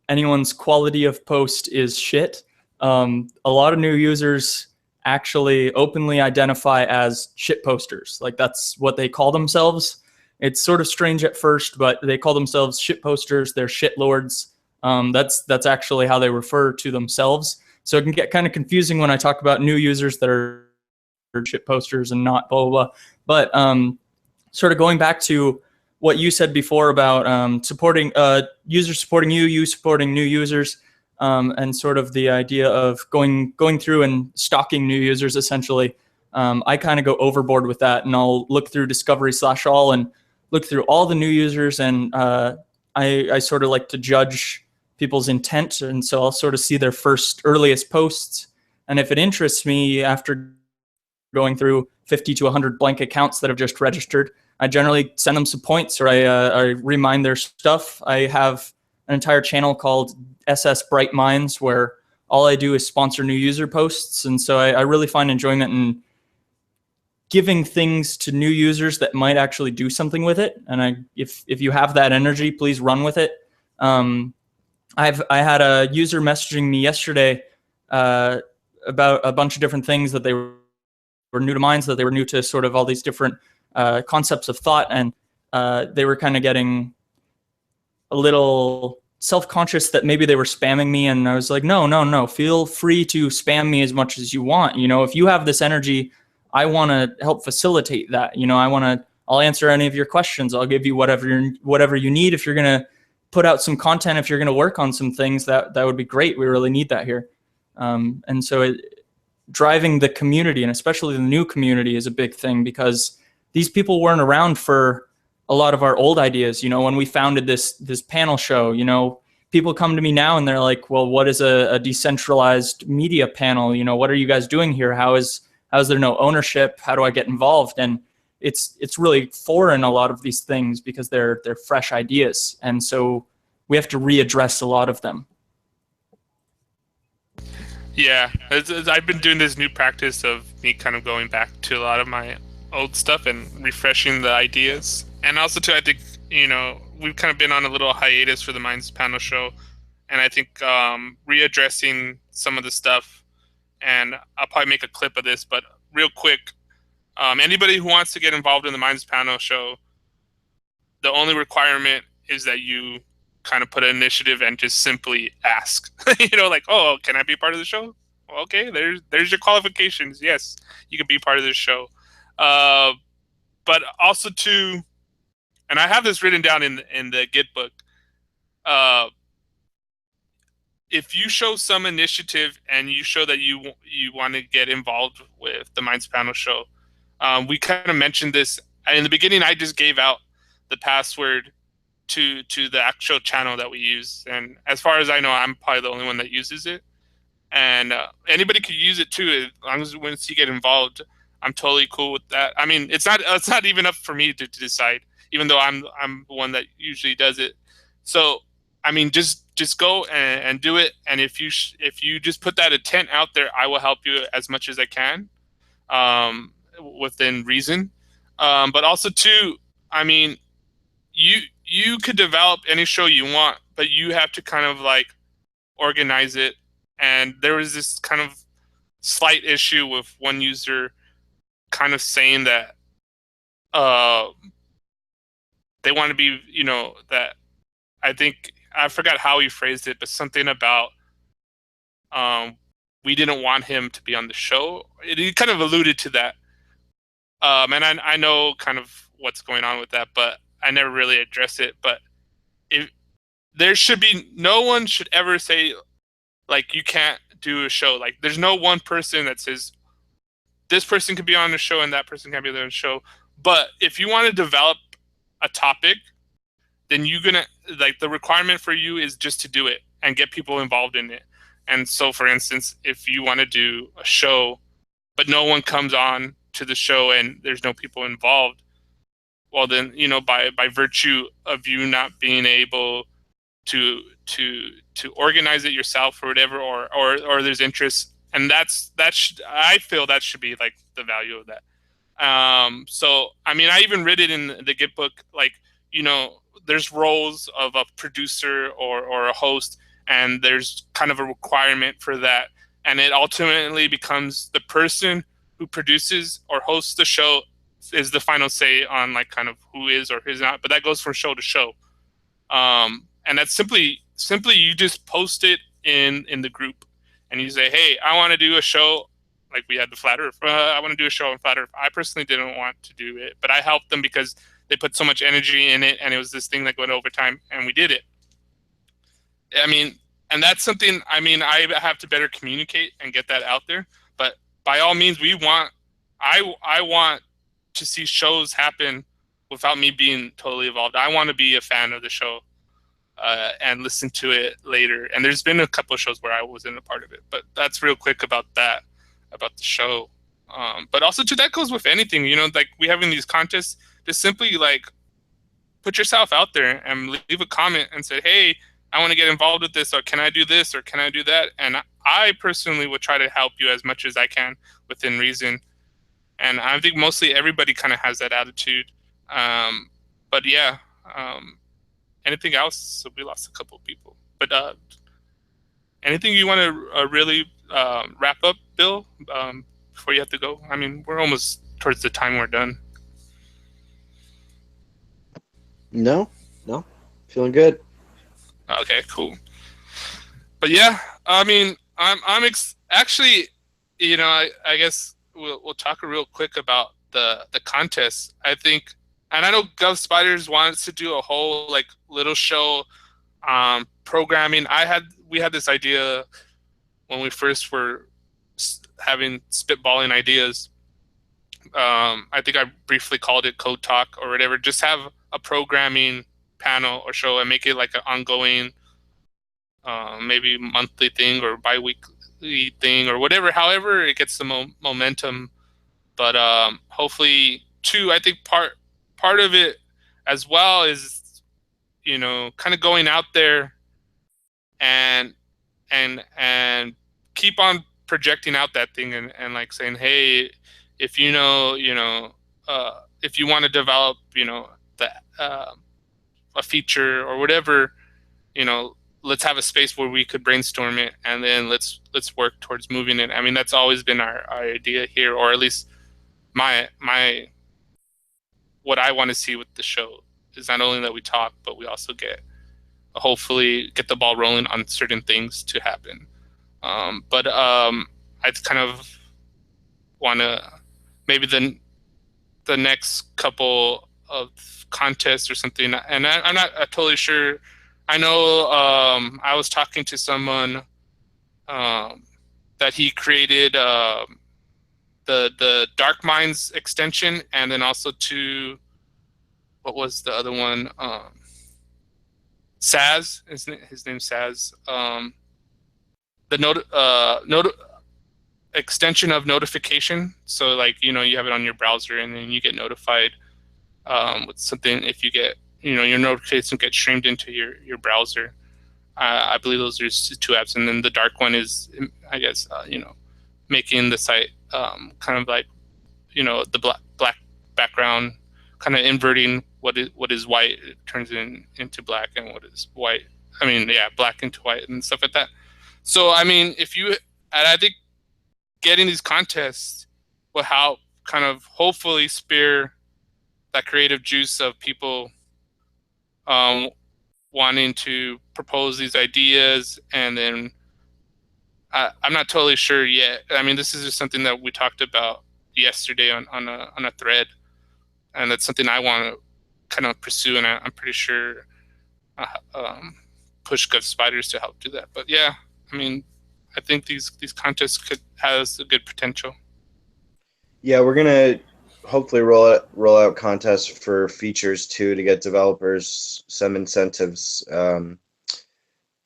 anyone's quality of post is shit. A lot of new users actually openly identify as shit posters. Like that's what they call themselves. It's sort of strange at first, but they call themselves shit posters. They're shit lords. That's actually how they refer to themselves. So it can get kind of confusing when I talk about new users that are shit posters and not blah, blah, blah. But sort of going back to what you said before about supporting users supporting you supporting new users, and sort of the idea of going through and stalking new users, essentially. I kind of go overboard with that, and I'll look through discovery/all and look through all the new users, and I sort of like to judge people's intent, and so I'll sort of see their earliest posts, and if it interests me after going through 50 to 100 blank accounts that have just registered, I generally send them some points, or I remind their stuff. I have an entire channel called SS Bright Minds where all I do is sponsor new user posts, and so I really find enjoyment in giving things to new users that might actually do something with it. And if you have that energy, please run with it. I had a user messaging me yesterday about a bunch of different things that they were new to Minds, that they were new to sort of all these different concepts of thought, and they were kind of getting a little self-conscious that maybe they were spamming me, and I was like, no, feel free to spam me as much as you want. If you have this energy, I want to help facilitate that. I'll answer any of your questions. I'll give you whatever you need. If you're gonna put out some content, if you're gonna work on some things, that would be great. We really need that here. And so driving the community, and especially the new community, is a big thing, because these people weren't around for a lot of our old ideas. You know, when we founded this panel show, you know, people come to me now and they're like, well, what is a decentralized media panel? You know, what are you guys doing here? How is there no ownership? How do I get involved? And it's really foreign, a lot of these things, because they're fresh ideas. And so we have to readdress a lot of them. Yeah, I've been doing this new practice of me kind of going back to a lot of my old stuff and refreshing the ideas. And also too, I think, you know, we've kind of been on a little hiatus for the Minds panel show, and I think readdressing some of the stuff, and I'll probably make a clip of this, but real quick, anybody who wants to get involved in the Minds panel show, the only requirement is that you kind of put an initiative and just simply ask. You know, like, oh, can I be part of the show? Well, okay, there's your qualifications. Yes, you can be part of this show. But also too, and I have this written down in the Git book. If you show some initiative and you show that you want to get involved with the Minds panel show, we kind of mentioned this in the beginning. I just gave out the password to the actual channel that we use, and as far as I know, I'm probably the only one that uses it. And anybody could use it too, as long as once you get involved. I'm totally cool with that. I mean, it's not even up for me to decide, even though I'm the one that usually does it. So I mean, just go and do it. And if you just put that intent out there, I will help you as much as I can, within reason. But also too, I mean, you could develop any show you want, but you have to kind of like organize it. And there was this kind of slight issue with one user kind of saying that they want to be, you know, that I think I forgot how he phrased it, but something about we didn't want him to be on the show. He kind of alluded to that. And I know kind of what's going on with that, but I never really addressed it. But if there should be, no one should ever say like you can't do a show. Like there's no one person that says this person could be on the show and that person can't be on the show. But if you want to develop a topic, then you're gonna, like, the requirement for you is just to do it and get people involved in it. And so, for instance, if you want to do a show, but no one comes on to the show and there's no people involved, well, then, you know, by virtue of you not being able to organize it yourself or whatever, or there's interest, and I feel that should be like the value of that. So I mean, I even read it in the Git book, like, you know, there's roles of a producer or a host, and there's kind of a requirement for that, and it ultimately becomes the person who produces or hosts the show is the final say on like kind of who is or who's not. But that goes from show to show, and that's simply you just post it in the group, and you say, hey, I want to do a show. Like we had the Flat Earth. I want to do a show on Flat Earth. I personally didn't want to do it, but I helped them because they put so much energy in it, and it was this thing that went over time, and we did it. I mean, and that's something, I mean, I have to better communicate and get that out there. But by all means, I want to see shows happen without me being totally involved. I want to be a fan of the show and listen to it later. And there's been a couple of shows where I wasn't a part of it, but that's real quick about that, about the show. But also too, that goes with anything, you know, like we having these contests, just simply like put yourself out there and leave a comment and say, hey, I want to get involved with this, or can I do this, or can I do that? And I personally would try to help you as much as I can within reason. And I think mostly everybody kind of has that attitude. But yeah, anything else? So we lost a couple of people. But anything you want to really wrap up, Bill, before you have to go? I mean, we're almost towards the time we're done. No, feeling good. Okay, cool. But yeah, I mean, I'm actually, you know, I guess we'll talk real quick about the contest. I think, and I know Gov Spiders wants to do a whole like little show programming. We had this idea when we first were having spitballing ideas. I think I briefly called it Code Talk or whatever. Just have a programming panel or show and make it like an ongoing, maybe monthly thing or bi-weekly thing or whatever, however it gets the momentum. But hopefully too, I think part of it as well is, you know, kind of going out there and keep on projecting out that thing and like saying, hey, if you know, if you want to develop, you know, a feature or whatever, you know, let's have a space where we could brainstorm it, and then let's work towards moving it. I mean, that's always been our idea here, or at least my what I want to see with the show is not only that we talk, but we also hopefully get the ball rolling on certain things to happen. But I kind of want to maybe the next couple of contests or something, and I'm not totally sure. I know I was talking to someone that he created the Dark Minds extension, and then also what was the other one? Saz, his name's Saz. The extension of notification. So like, you know, you have it on your browser and then you get notified with something if you get, you know, your notification gets streamed into your browser. I believe those are two apps. And then the dark one is, I guess, you know, making the site kind of like, you know, the black background, kind of inverting what is white, it turns into black, and what is white, I mean, yeah, black into white and stuff like that. So, I mean, I think getting these contests will help kind of hopefully spear that creative juice of people wanting to propose these ideas. And then I'm not totally sure yet. I mean, this is just something that we talked about yesterday on a thread, and that's something I want to kind of pursue, and I'm pretty sure push Gov Spiders to help do that. But yeah, I mean, I think these contests has a good potential. Yeah, we're gonna hopefully roll out contests for features too, to get developers some incentives.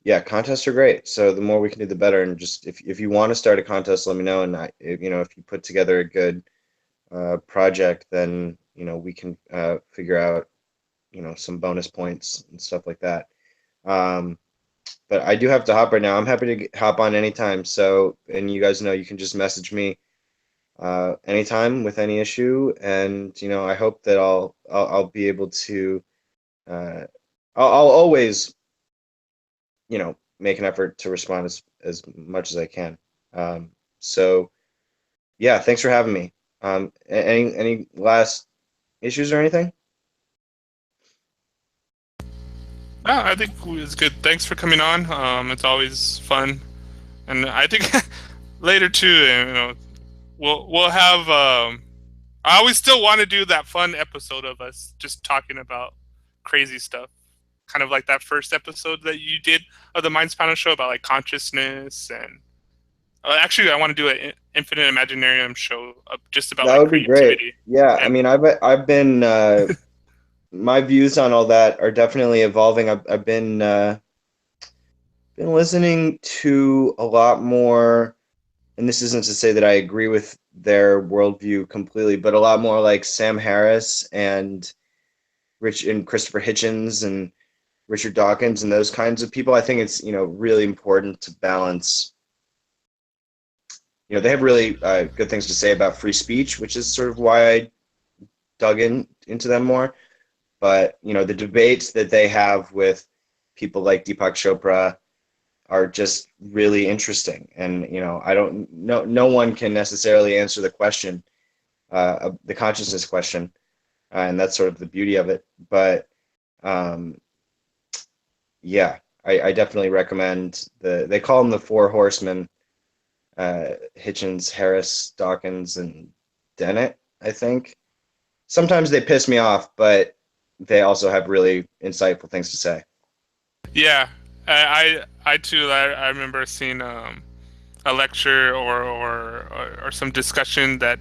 Yeah, contests are great. So the more we can do, the better. And just if you want to start a contest, let me know. And if you put together a good project, then we can figure out some bonus points and stuff like that. But I do have to hop right now. I'm happy to hop on anytime. So, and you guys know you can just message me anytime with any issue. And I hope that I'll be able to. I'll always make an effort to respond as much as I can. So yeah, thanks for having me. Any last issues or anything? No, I think it's good. Thanks for coming on. It's always fun, and I think later too, we'll have. I always still want to do that fun episode of us just talking about crazy stuff, kind of like that first episode that you did of the Minds Panel show about like consciousness, and actually, I want to do an Infinite Imaginarium show just about that like, would be creativity. great. Yeah, and I mean, I've been. My views on all that are definitely evolving. I've been listening to a lot more, and this isn't to say that I agree with their worldview completely, but a lot more like Sam Harris and Christopher Hitchens and Richard Dawkins and those kinds of people. I think it's really important to balance. They have really good things to say about free speech, which is sort of why I dug into them more. But the debates that they have with people like Deepak Chopra are just really interesting. And I don't know, no one can necessarily answer the question, the consciousness question, and that's sort of the beauty of it. But yeah, I definitely recommend they call them the Four Horsemen: Hitchens, Harris, Dawkins, and Dennett, I think. Sometimes they piss me off, but they also have really insightful things to say. Yeah, I too. I remember seeing a lecture or some discussion that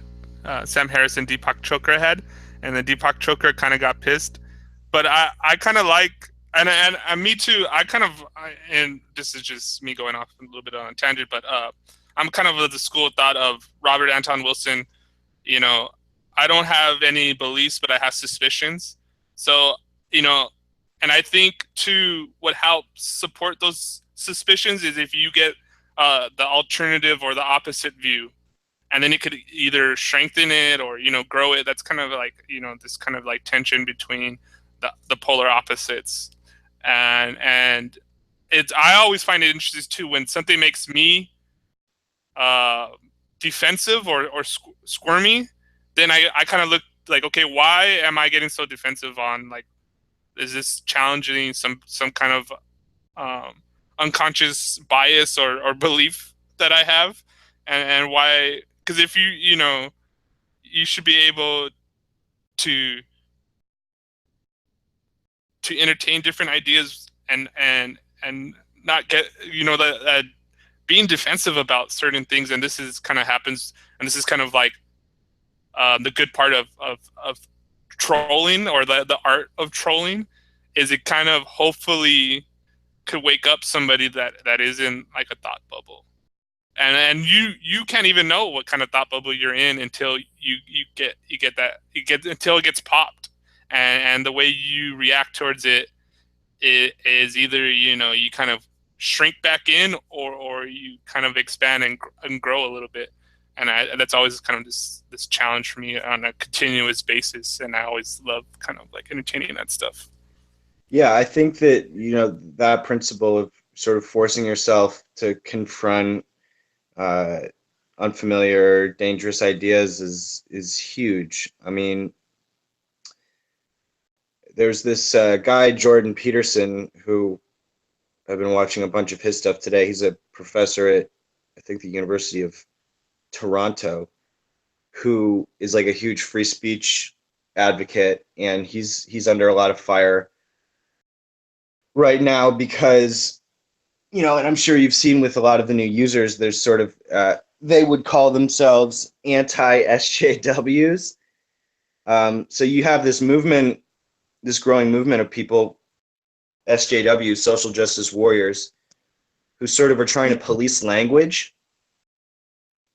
Sam Harris and Deepak Chopra had, and then Deepak Chopra kind of got pissed. but I kind of like, and me too. And this is just me going off a little bit on a tangent, but I'm kind of of the school of thought of Robert Anton Wilson. You know, I don't have any beliefs, but I have suspicions. So, you know, and I think too, what helps support those suspicions is if you get the alternative or the opposite view, and then it could either strengthen it or, you know, grow it. That's kind of like, you know, this kind of like tension between the polar opposites. And it's, I always find it interesting too when something makes me defensive or squirmy, then I kind of look like, okay, why am I getting so defensive on, like, is this challenging some kind of unconscious bias or belief that I have, and why? Because if you know, you should be able to entertain different ideas and not get, you know, that being defensive about certain things. And this is kind of happens, and this is kind of like the good part of trolling, or the art of trolling, is it kind of hopefully could wake up somebody that is in like a thought bubble, and you can't even know what kind of thought bubble you're in until you get until it gets popped, and the way you react towards it is either, you know, you kind of shrink back in, or you kind of expand and grow a little bit. And that's always kind of this challenge for me on a continuous basis, and I always love kind of like entertaining that stuff. Yeah, I think that, you know, that principle of sort of forcing yourself to confront unfamiliar, dangerous ideas is huge. I mean, there's this guy, Jordan Peterson, who I've been watching a bunch of his stuff today. He's a professor at, I think, the University of Toronto, who is like a huge free speech advocate, and he's under a lot of fire right now because, you know, and I'm sure you've seen with a lot of the new users, there's sort of they would call themselves anti-SJWs. So you have this movement, this growing movement of people, SJWs, social justice warriors, who sort of are trying to police language,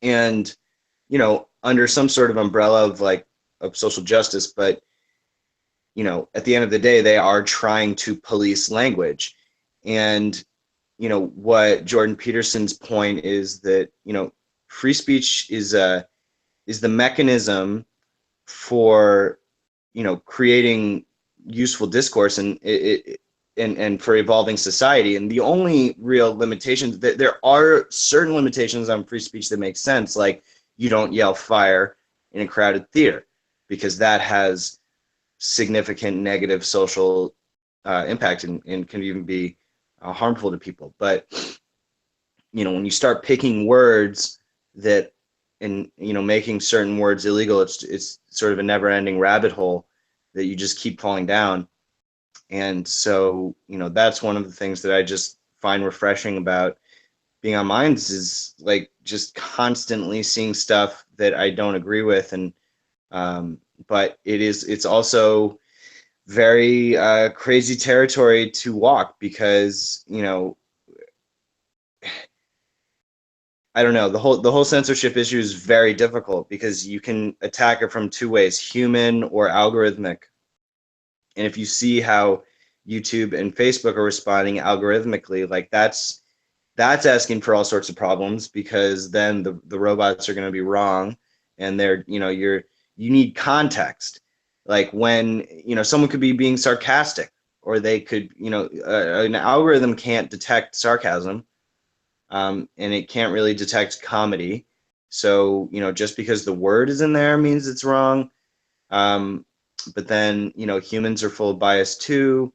and, you know, under some sort of umbrella of like of social justice, but, you know, at the end of the day, they are trying to police language. And, you know, what Jordan Peterson's point is that, you know, free speech is the mechanism for, you know, creating useful discourse and for evolving society. And the only real limitations, that there are certain limitations on free speech that make sense, like you don't yell fire in a crowded theater, because that has significant negative social impact and can even be harmful to people. But, you know, when you start picking words that, and, you know, making certain words illegal, it's sort of a never-ending rabbit hole that you just keep falling down. And so, you know, that's one of the things that I just find refreshing about being on Minds, is like just constantly seeing stuff that I don't agree with. And but it's also very crazy territory to walk, because, you know, I don't know, the whole censorship issue is very difficult, because you can attack it from two ways, human or algorithmic. And if you see how YouTube and Facebook are responding algorithmically, like that's asking for all sorts of problems, because then the robots are going to be wrong, and they're, you know, you need context. Like when, you know, someone could be being sarcastic, or they could, you know, an algorithm can't detect sarcasm, and it can't really detect comedy. So, you know, just because the word is in there means it's wrong. But then, you know, humans are full of bias too.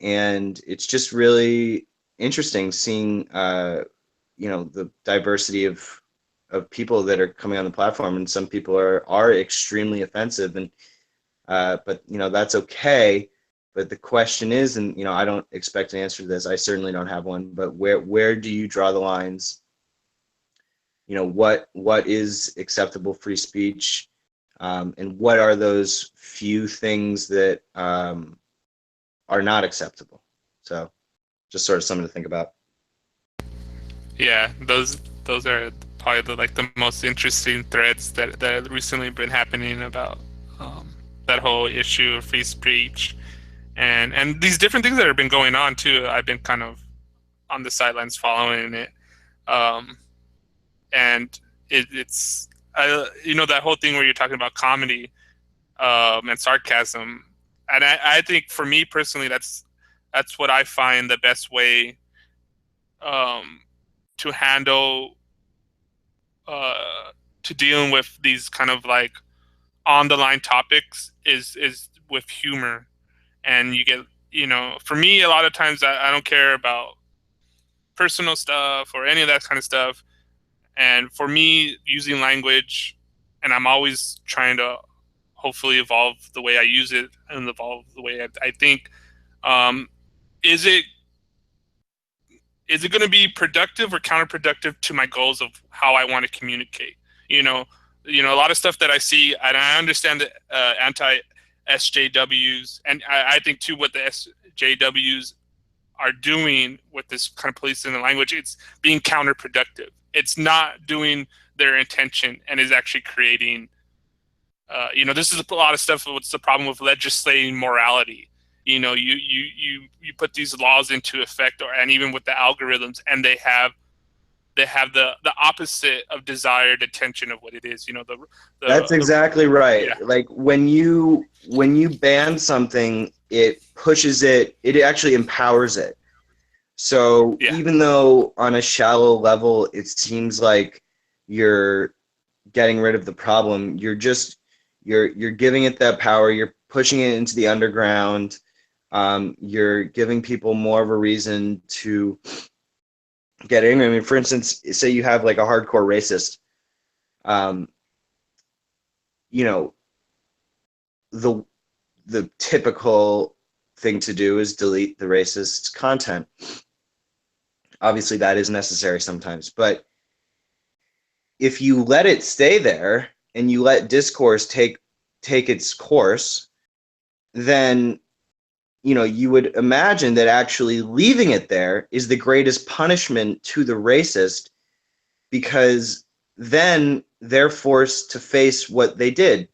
And it's just really interesting seeing, you know, the diversity of people that are coming on the platform. And some people are extremely offensive, and but, you know, that's okay. But the question is, and, you know, I don't expect an answer to this, I certainly don't have one, but where do you draw the lines? You know, what is acceptable free speech? And what are those few things that are not acceptable. So just sort of something to think about. Yeah, those are probably the most interesting threads that recently been happening about that whole issue of free speech and these different things that have been going on too. I've been kind of on the sidelines following it, and it's that whole thing where you're talking about comedy and sarcasm, and I think for me personally, that's what I find the best way to handle to dealing with these kind of like on the line topics is with humor. And you get, for me, a lot of times I don't care about personal stuff or any of that kind of stuff. And for me, using language, and I'm always trying to hopefully evolve the way I use it and evolve the way I think. Is it going to be productive or counterproductive to my goals of how I want to communicate? A lot of stuff that I see, and I understand the anti-SJWs, and I think too what the SJWs are doing with this kind of policing the language, it's being counterproductive. It's not doing their intention and is actually creating, this is a lot of stuff. What's the problem with legislating morality? You put these laws into effect, and even with the algorithms, and they have the opposite of desired attention of what it is. That's exactly right. Yeah. Like when you ban something, it pushes it. It actually empowers it. So even though on a shallow level it seems like you're getting rid of the problem, you're giving it that power. You're pushing it into the underground. You're giving people more of a reason to get angry. I mean, for instance, say you have like a hardcore racist, the typical thing to do is delete the racist content. Obviously that is necessary sometimes, but if you let it stay there and you let discourse take its course, then you would imagine that actually leaving it there is the greatest punishment to the racist, because then they're forced to face what they did.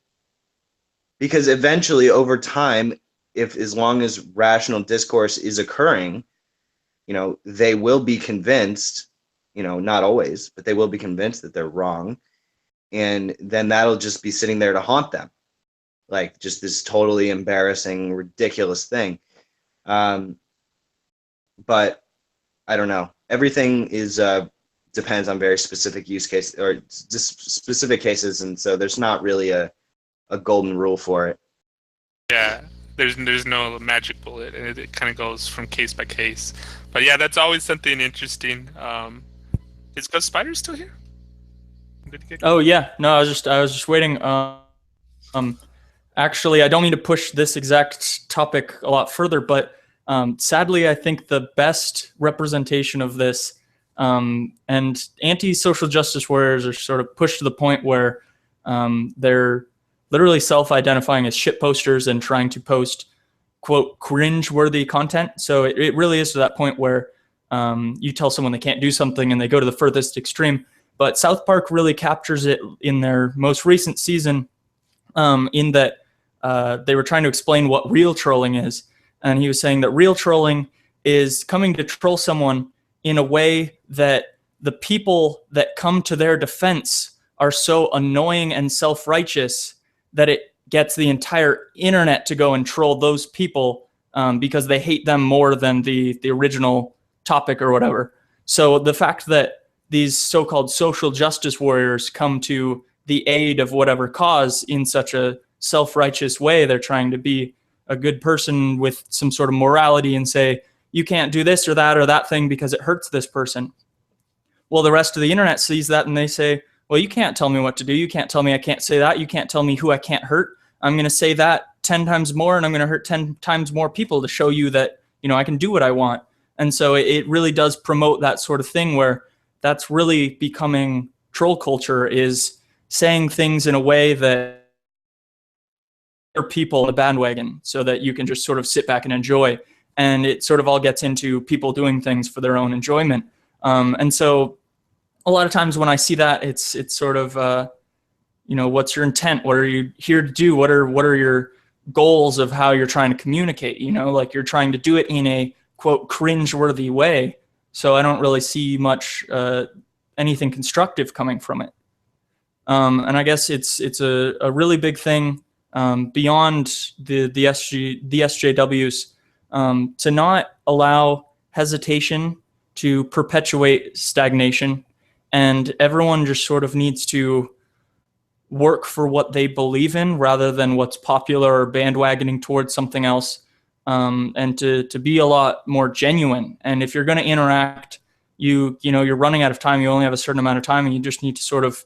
Because eventually, over time, as long as rational discourse is occurring, they will be convinced, not always, but they will be convinced that they're wrong. And then that'll just be sitting there to haunt them. Like just this totally embarrassing, ridiculous thing. But I don't know. Everything is depends on very specific use case or just specific cases, and so there's not really a golden rule for it. Yeah, there's no magic bullet, and it kind of goes from case by case. But yeah, that's always something interesting. Is Ghost Spider still here? Oh yeah, no, I was just waiting. Actually, I don't mean to push this exact topic a lot further, but sadly, I think the best representation of this and anti-social justice warriors are sort of pushed to the point where they're literally self-identifying as shit posters and trying to post, quote, cringe-worthy content. So it really is to that point where you tell someone they can't do something and they go to the furthest extreme. But South Park really captures it in their most recent season, in that they were trying to explain what real trolling is. And he was saying that real trolling is coming to troll someone in a way that the people that come to their defense are so annoying and self-righteous that it gets the entire internet to go and troll those people because they hate them more than the original topic or whatever. So the fact that these so-called social justice warriors come to the aid of whatever cause in such a self-righteous way, they're trying to be a good person with some sort of morality and say, you can't do this or that thing because it hurts this person. Well, the rest of the internet sees that and they say, well, you can't tell me what to do. You can't tell me I can't say that. You can't tell me who I can't hurt. I'm going to say that 10 times more, and I'm going to hurt 10 times more people to show you that, I can do what I want. And so it really does promote that sort of thing where that's really becoming troll culture, is saying things in a way that people on the bandwagon so that you can just sort of sit back and enjoy. And it sort of all gets into people doing things for their own enjoyment. And so a lot of times when I see that, it's sort of, what's your intent? What are you here to do? What are your goals of how you're trying to communicate? Like you're trying to do it in a quote cringe-worthy way. So I don't really see much anything constructive coming from it. And I guess it's a really big thing beyond the SJWs to not allow hesitation to perpetuate stagnation, and everyone just sort of needs to work for what they believe in rather than what's popular or bandwagoning towards something else, and to be a lot more genuine. And if you're going to interact, you're running out of time. You only have a certain amount of time, and you just need to sort of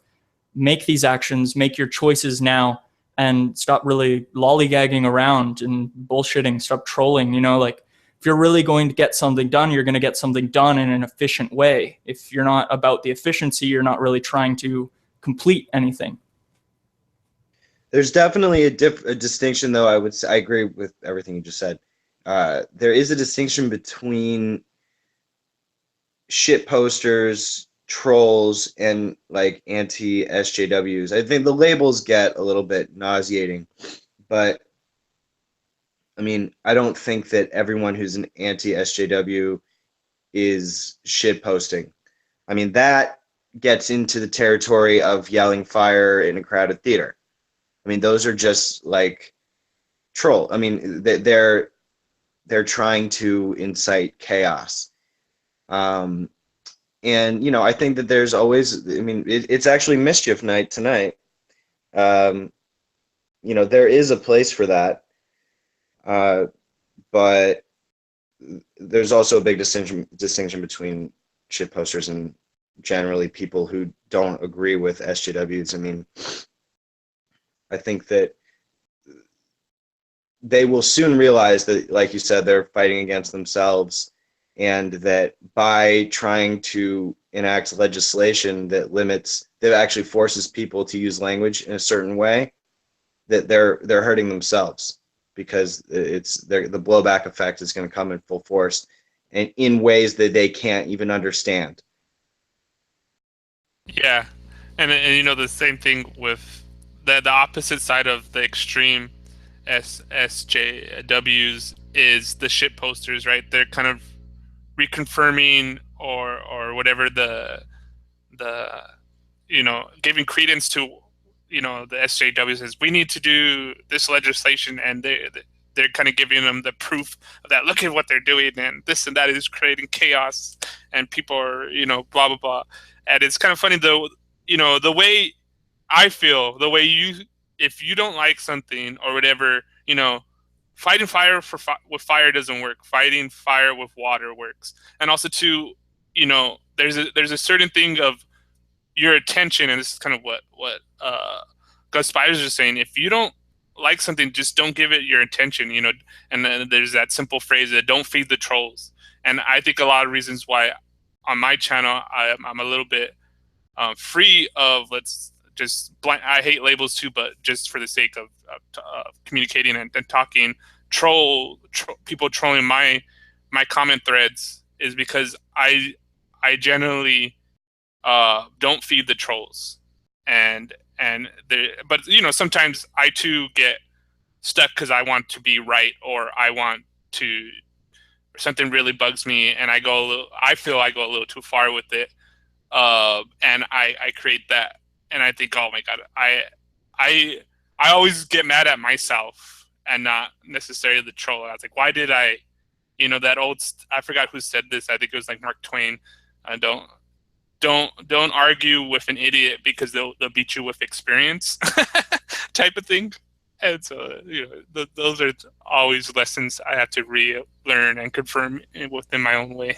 make these actions, make your choices now, and stop really lollygagging around and bullshitting, stop trolling. Like if you're really going to get something done, you're going to get something done in an efficient way. If you're not about the efficiency, you're not really trying to complete anything. There's definitely a distinction, though. I agree with everything you just said. There is a distinction between shit posters, trolls, and like anti-SJWs. I think the labels get a little bit nauseating, but I mean, I don't think that everyone who's an anti-SJW is shit posting. I mean, that gets into the territory of yelling fire in a crowded theater. I mean, those are just like troll. I mean, they're trying to incite chaos. And I think that there's always, I mean, it's actually mischief night tonight. There is a place for that. But there's also a big distinction between shit posters and generally people who don't agree with SJWs. I mean, I think that they will soon realize that, like you said, they're fighting against themselves, and that by trying to enact legislation that actually forces people to use language in a certain way, that they're hurting themselves, because the blowback effect is going to come in full force and in ways that they can't even understand. Yeah, and the same thing with the opposite side of the extreme SJWs is the shit posters, right? They're kind of reconfirming or whatever the giving credence to the SJWs is, we need to do this legislation, and they're kind of giving them the proof of that. Look at what they're doing, and this and that is creating chaos, and people are blah blah blah. And it's kind of funny though, the way I feel, the way if you don't like something or whatever, fighting fire with fire doesn't work. Fighting fire with water works. And also too, there's a certain thing of your attention, and this is kind of what Gus Spiders is saying. If you don't like something, just don't give it your attention, and then there's that simple phrase that don't feed the trolls. And I think a lot of reasons why on my channel I'm a little bit free of, I hate labels too, but just for the sake of communicating and talking, people trolling my comment threads is because I generally don't feed the trolls, but sometimes I too get stuck because I want to be right, or something really bugs me, and I feel I go a little too far with it, and I create that, and I think, oh my god, I always get mad at myself and not necessarily the troll. I was like, why did I, that old, I forgot who said this. I think it was like Mark Twain. Don't argue with an idiot because they'll beat you with experience, type of thing. And so, those are always lessons I have to relearn and confirm within my own way.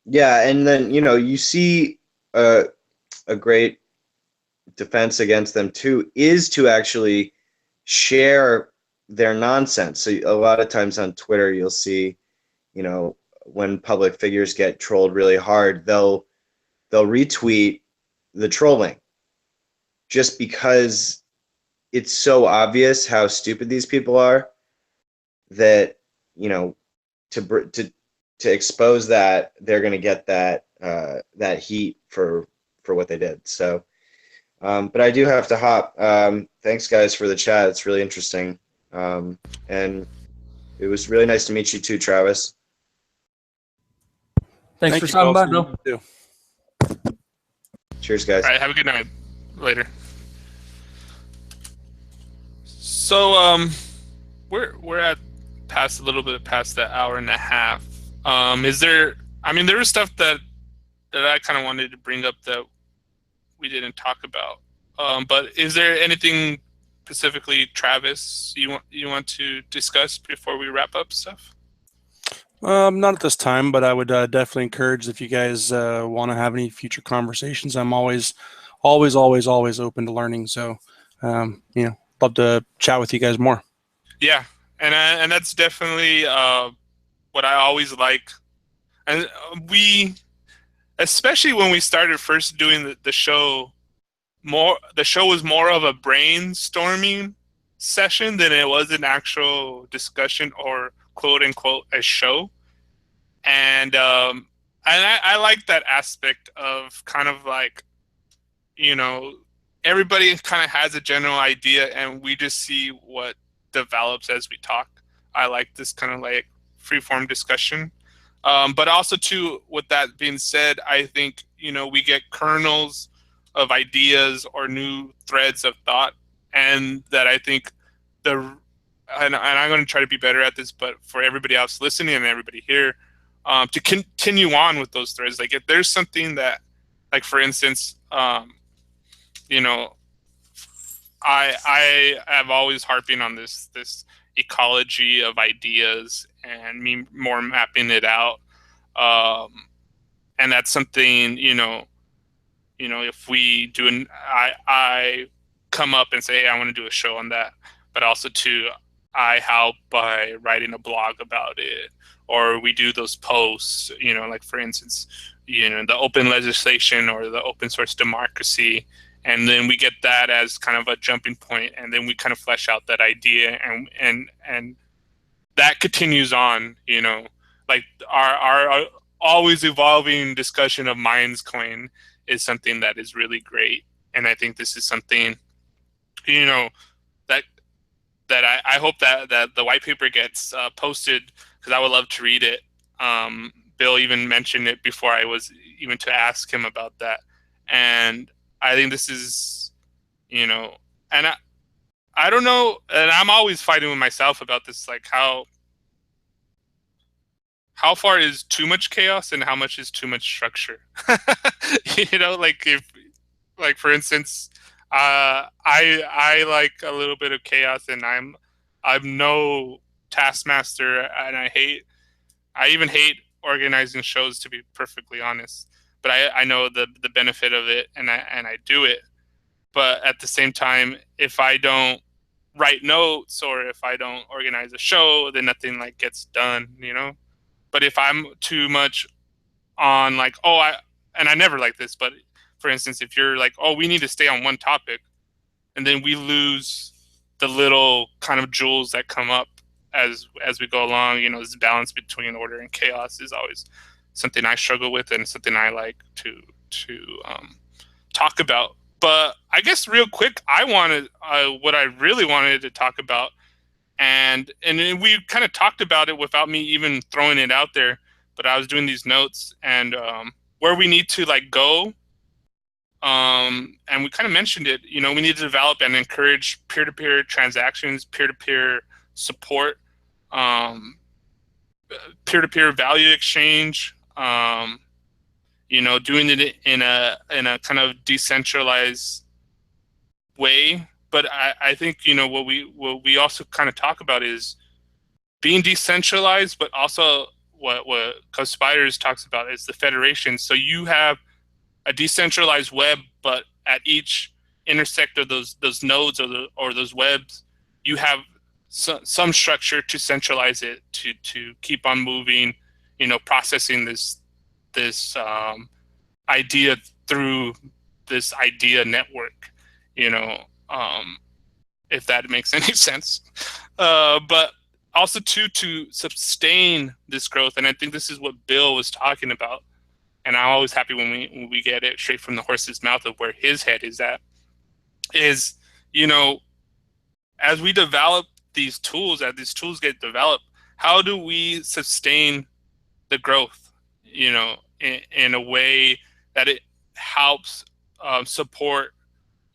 Yeah, and then you see a great defense against them too is to actually share their nonsense. So a lot of times on Twitter, you'll see, when public figures get trolled really hard, they'll retweet the trolling just because it's so obvious how stupid these people are that, you know, to expose that, they're going to get that that heat for what they did. So, but I do have to hop. Thanks, guys, for the chat. It's really interesting, and it was really nice to meet you too, Travis. Thanks Thank for you, stopping by, Wilson. Bill. Too. Cheers, guys. All right, have a good night. Later. So we're at past a little bit past that hour and a half. Is there? I mean, there was stuff that I kind of wanted to bring up that we didn't talk about. But is there anything specifically, Travis, you want to discuss before we wrap up stuff? Not at this time, but I would definitely encourage if you guys want to have any future conversations. I'm always open to learning. So, you know, love to chat with you guys more. Yeah, and that's definitely what I always like. And we, especially when we started first doing the show, the show was more of a brainstorming session than it was an actual discussion or quote unquote a show. And I like that aspect of kind of like, you know, everybody kind of has a general idea and we just see what develops as we talk. I like this kind of like free-form discussion. But also too, with that being said, I think, you know, we get kernels of ideas or new threads of thought, and that I think and I'm going to try to be better at this, but for everybody else listening and everybody here, to continue on with those threads. Like if there's something that, like for instance, you know, I have always harping on this ecology of ideas and me more mapping it out, and that's something, you know, if we do I come up and say, hey, I want to do a show on that, but also too, I help by writing a blog about it, or we do those posts, you know, like for instance, you know, the open legislation or the open source democracy, and then we get that as kind of a jumping point, and then we kind of flesh out that idea, and that continues on, you know, like our always evolving discussion of Mindscoin is something that is really great, and I think this is something, you know, that I hope that the white paper gets posted, because I would love to read it. Bill even mentioned it before I was even to ask him about that, and I think this is, you know, and I don't know, and I'm always fighting with myself about this, like how far is too much chaos and how much is too much structure. You know, like if, like for instance, I like a little bit of chaos, and I'm no taskmaster, and I even hate organizing shows, to be perfectly honest. But I know the benefit of it, and I do it. But at the same time, if I don't write notes or if I don't organize a show, then nothing like gets done, you know. But if I'm too much on like, and I never like this, but for instance, if you're like, oh, we need to stay on one topic, and then we lose the little kind of jewels that come up as we go along, you know, this balance between order and chaos is always something I struggle with, and something I like to talk about. But I guess real quick, I wanted what I really wanted to talk about, and we kind of talked about it without me even throwing it out there. But I was doing these notes, and where we need to like go, and we kind of mentioned it. You know, we need to develop and encourage peer-to-peer transactions, peer-to-peer support, peer-to-peer value exchange. You know, doing it in a kind of decentralized way. But I think, you know, what we also kind of talk about is being decentralized, but also what CoSpiders talks about is the federation. So you have a decentralized web, but at each intersect of those nodes or those webs, you have some structure to centralize it, to keep on moving, you know, processing this idea through this idea network, you know. if that makes any sense. But also to sustain this growth, and I think this is what Bill was talking about. And I'm always happy when we get it straight from the horse's mouth of where his head is at. Is, you know, as we develop these tools, as these tools get developed, how do we sustain the growth, you know, in a way that it helps support,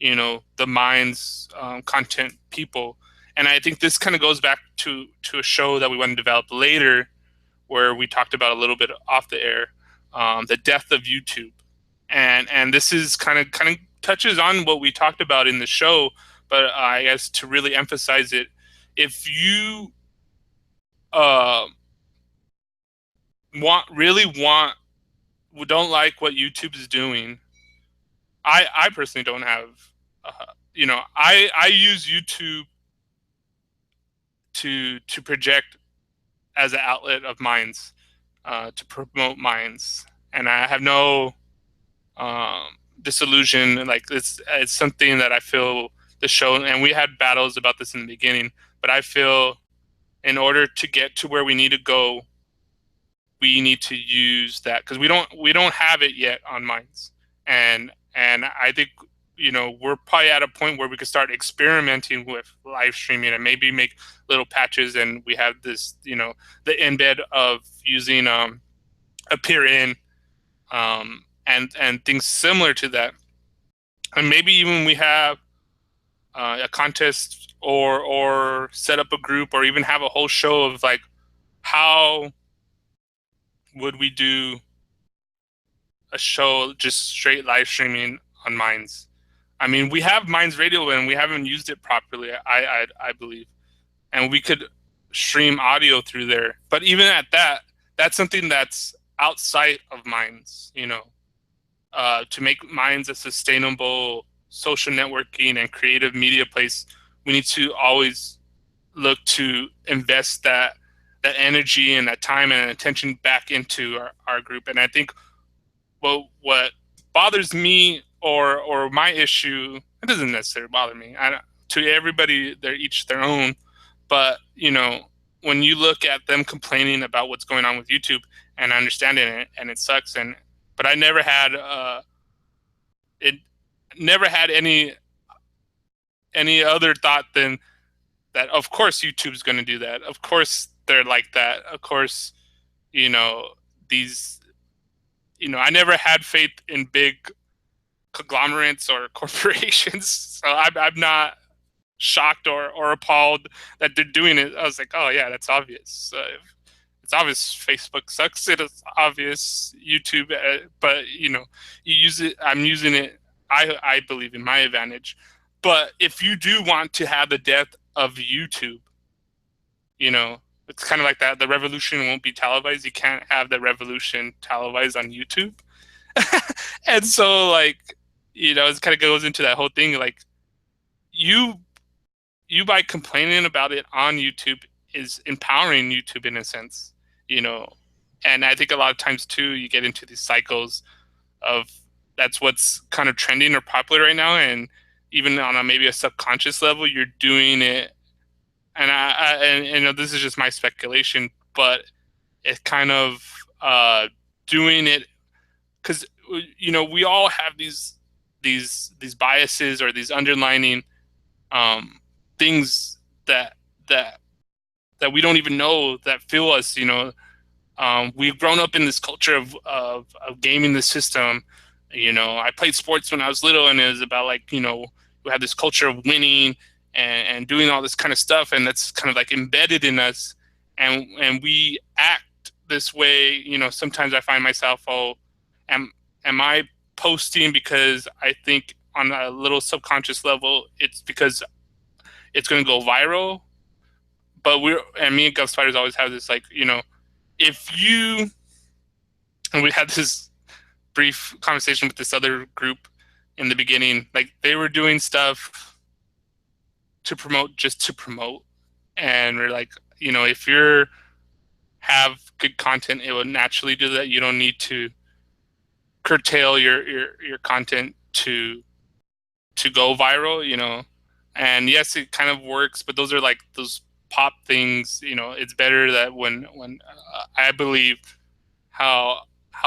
you know, the Minds content people. And I think this kind of goes back to a show that we want to develop later, where we talked about a little bit off the air, the death of YouTube. And this is kind of touches on what we talked about in the show, but I guess to really emphasize it, if you don't like what YouTube is doing, I personally don't have, you know, I use YouTube to project as an outlet of Minds, to promote Minds, and I have no disillusion. Like it's something that I feel the show, and we had battles about this in the beginning, but I feel in order to get to where we need to go, we need to use that, because we don't have it yet on Minds, and I think, you know, we're probably at a point where we could start experimenting with live streaming and maybe make little patches, and we have this, you know, the embed of using appear in and things similar to that, and maybe even we have a contest or set up a group, or even have a whole show of like, how would we do a show just straight live streaming on Minds? I mean, we have Minds Radio and we haven't used it properly, I believe, and we could stream audio through there. But even at that, that's something that's outside of Minds, you know, to make Minds a sustainable social networking and creative media place. We need to always look to invest that energy and that time and attention back into our group. And I think what bothers me, or my issue, it doesn't necessarily bother me. To everybody, they're each their own. But, you know, when you look at them complaining about what's going on with YouTube, and I understand it, and it sucks, but I never had any other thought than that. Of course, YouTube's going to do that. Of course, they're like that. Of course, you know, these, you know, I never had faith in big conglomerates or corporations, so I'm not shocked or appalled that they're doing it. I was like, oh yeah, that's obvious. It's obvious Facebook sucks. It is obvious YouTube, but you know, you use it. I'm using it. I believe in my advantage. But if you do want to have the death of YouTube, you know, it's kind of like that. The revolution won't be televised. You can't have the revolution televised on YouTube. And so, like, you know, it kind of goes into that whole thing. Like, you by complaining about it on YouTube is empowering YouTube in a sense, you know. And I think a lot of times too, you get into these cycles of that's what's kind of trending or popular right now, and even on maybe a subconscious level, you're doing it. And you know, this is just my speculation, but it's kind of doing it because, you know, we all have these biases or these underlining things that we don't even know that fuel us. You know, we've grown up in this culture of gaming the system. You know, I played sports when I was little, and it was about, like, you know, we have this culture of winning and doing all this kind of stuff, and that's kind of like embedded in us, and we act this way. You know, sometimes I find myself, oh, am I posting because I think on a little subconscious level it's because it's going to go viral? But me and Gov Spiders always have this, like, you know, and we had this brief conversation with this other group in the beginning, like, they were doing stuff to promote just to promote, and we're like, you know, if you have good content, it will naturally do that. You don't need to curtail your content to go viral, you know. And yes, it kind of works, but those are like those pop things. It's better that when I believe how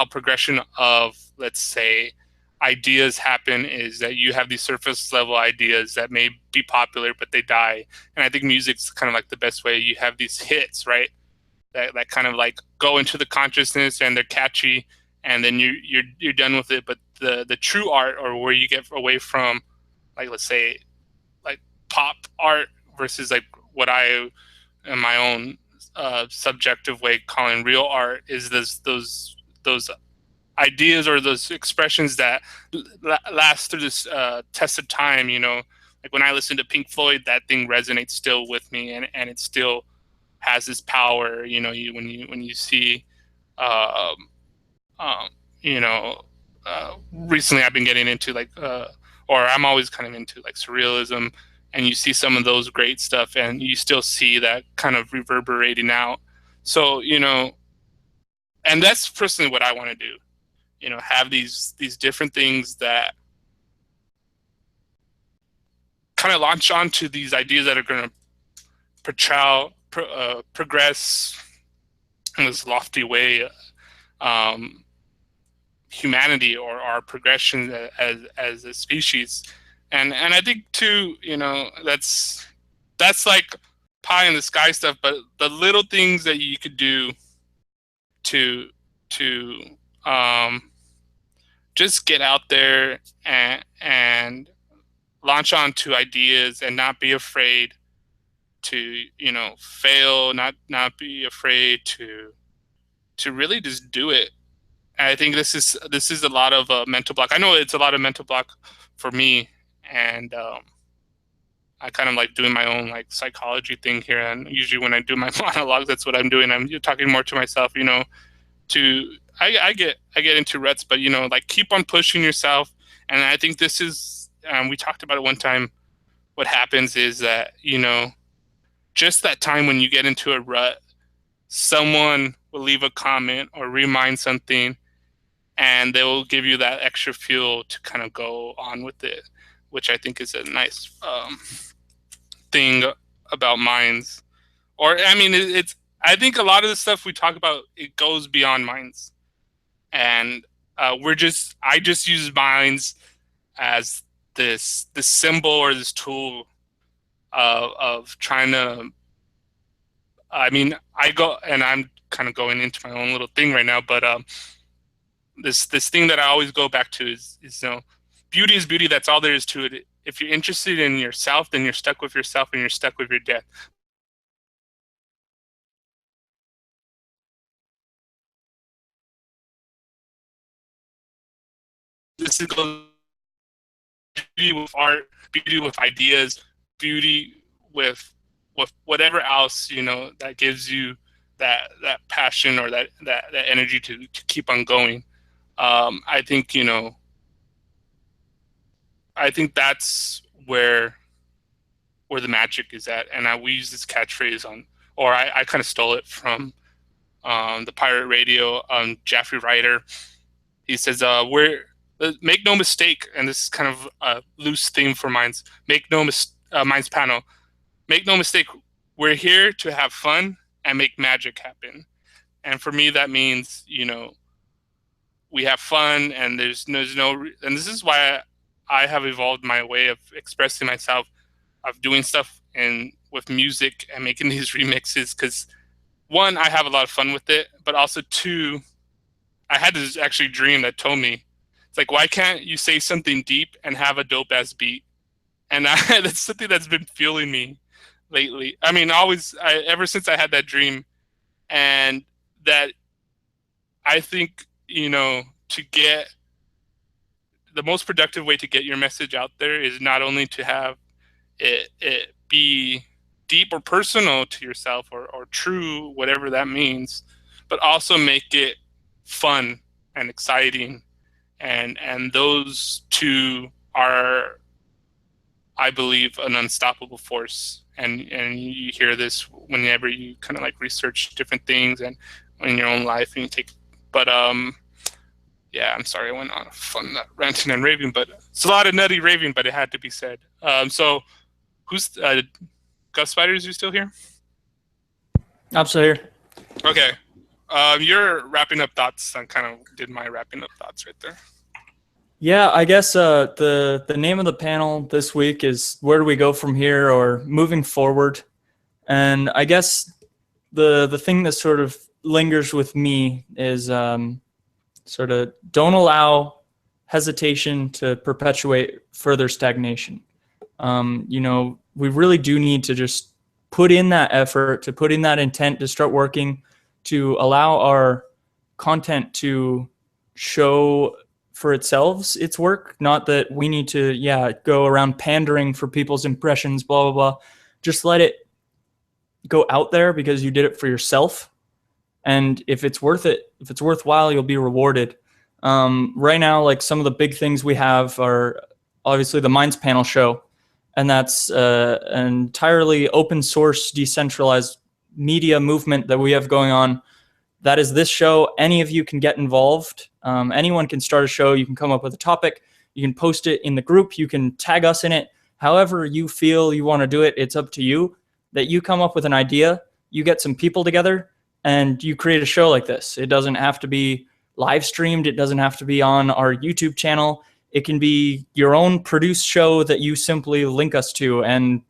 progression of, let's say, ideas happen is that you have these surface level ideas that may be popular but they die. And I think music's kind of like the best way. You have these hits, right, that kind of like go into the consciousness and they're catchy, and then you're done with it. But the true art, or where you get away from, like, let's say, like pop art versus like what I, in my own subjective way, calling real art, is those ideas or those expressions that last through this test of time. Like when I listen to Pink Floyd, that thing resonates still with me, and it still has this power. When you see, um, um, recently I've been getting into like, or I'm always kind of into like surrealism, and you see some of those great stuff, and you still see that kind of reverberating out. So, and that's personally what I want to do. Have these different things that kind of launch onto these ideas that are going to progress in this lofty way, humanity, or our progression as a species. And I think too, that's like pie in the sky stuff, but the little things that you could do to just get out there and launch onto ideas, and not be afraid to fail, not be afraid to really just do it. And I think this is a lot of mental block. I know it's a lot of mental block for me, and I kind of like doing my own like psychology thing here. And usually when I do my monologues, that's what I'm doing. I'm talking more to myself, I get into ruts, but like keep on pushing yourself. And I think this is, we talked about it one time. What happens is that, just that time when you get into a rut, someone will leave a comment or remind something, and they will give you that extra fuel to kind of go on with it, which I think is a nice thing about Minds. Or, I mean, I think a lot of the stuff we talk about, it goes beyond Minds. And I just use Minds as this symbol, or this tool of trying to, I mean, I'm kind of going into my own little thing right now, but this thing that I always go back to is beauty is beauty. That's all there is to it. If you're interested in yourself, then you're stuck with yourself, and you're stuck with your death. This is beauty with art, beauty with ideas, beauty with whatever else that gives you that passion, or that energy to keep on going. I think that's where the magic is at. And we use this catchphrase I kind of stole it from the Pirate Radio, Jaffrey Ryder. He says, make no mistake, and this is kind of a loose theme for Minds. Minds panel. Make no mistake, we're here to have fun and make magic happen. And for me, that means we have fun, and there's no, and this is why I have evolved my way of expressing myself, of doing stuff with music and making these remixes, because one, I have a lot of fun with it, but also two, I had this actually dream that told me, it's like, why can't you say something deep and have a dope ass beat? And that's something that's been fueling me lately. I mean, ever since I had that dream, and that I think, to get the most productive way to get your message out there is not only to have it be deep or personal to yourself, or true, whatever that means, but also make it fun and exciting. And those two are, I believe, an unstoppable force. And you hear this whenever you kind of like research different things and in your own life, and you take, but yeah, I'm sorry, I went on ranting and raving, but it's a lot of nutty raving, but it had to be said. So Who's Ghost Spiders? You still here? I'm still here. Okay. You're wrapping up thoughts. I kind of did my wrapping up thoughts right there. Yeah, I guess the name of the panel this week is "Where do we go from here?" or "Moving Forward." And I guess the thing that sort of lingers with me is sort of don't allow hesitation to perpetuate further stagnation. We really do need to just put in that effort, to put in that intent to start working, to allow our content to show for itself its work. Not that we need to, go around pandering for people's impressions, blah, blah, blah. Just let it go out there because you did it for yourself. And if it's worth it, if it's worthwhile, you'll be rewarded. Right now, like some of the big things we have are obviously the Minds Panel show. And that's an entirely open source, decentralized media movement that we have going on. That is this show. Any of you can get involved. Anyone can start a show. You can come up with a topic. You can post it in the group. You can tag us in it. However you feel you want to do it, it's up to you. That you come up with an idea, you get some people together, and you create a show like this. It doesn't have to be live streamed. It doesn't have to be on our YouTube channel. It can be your own produced show that you simply link us to, and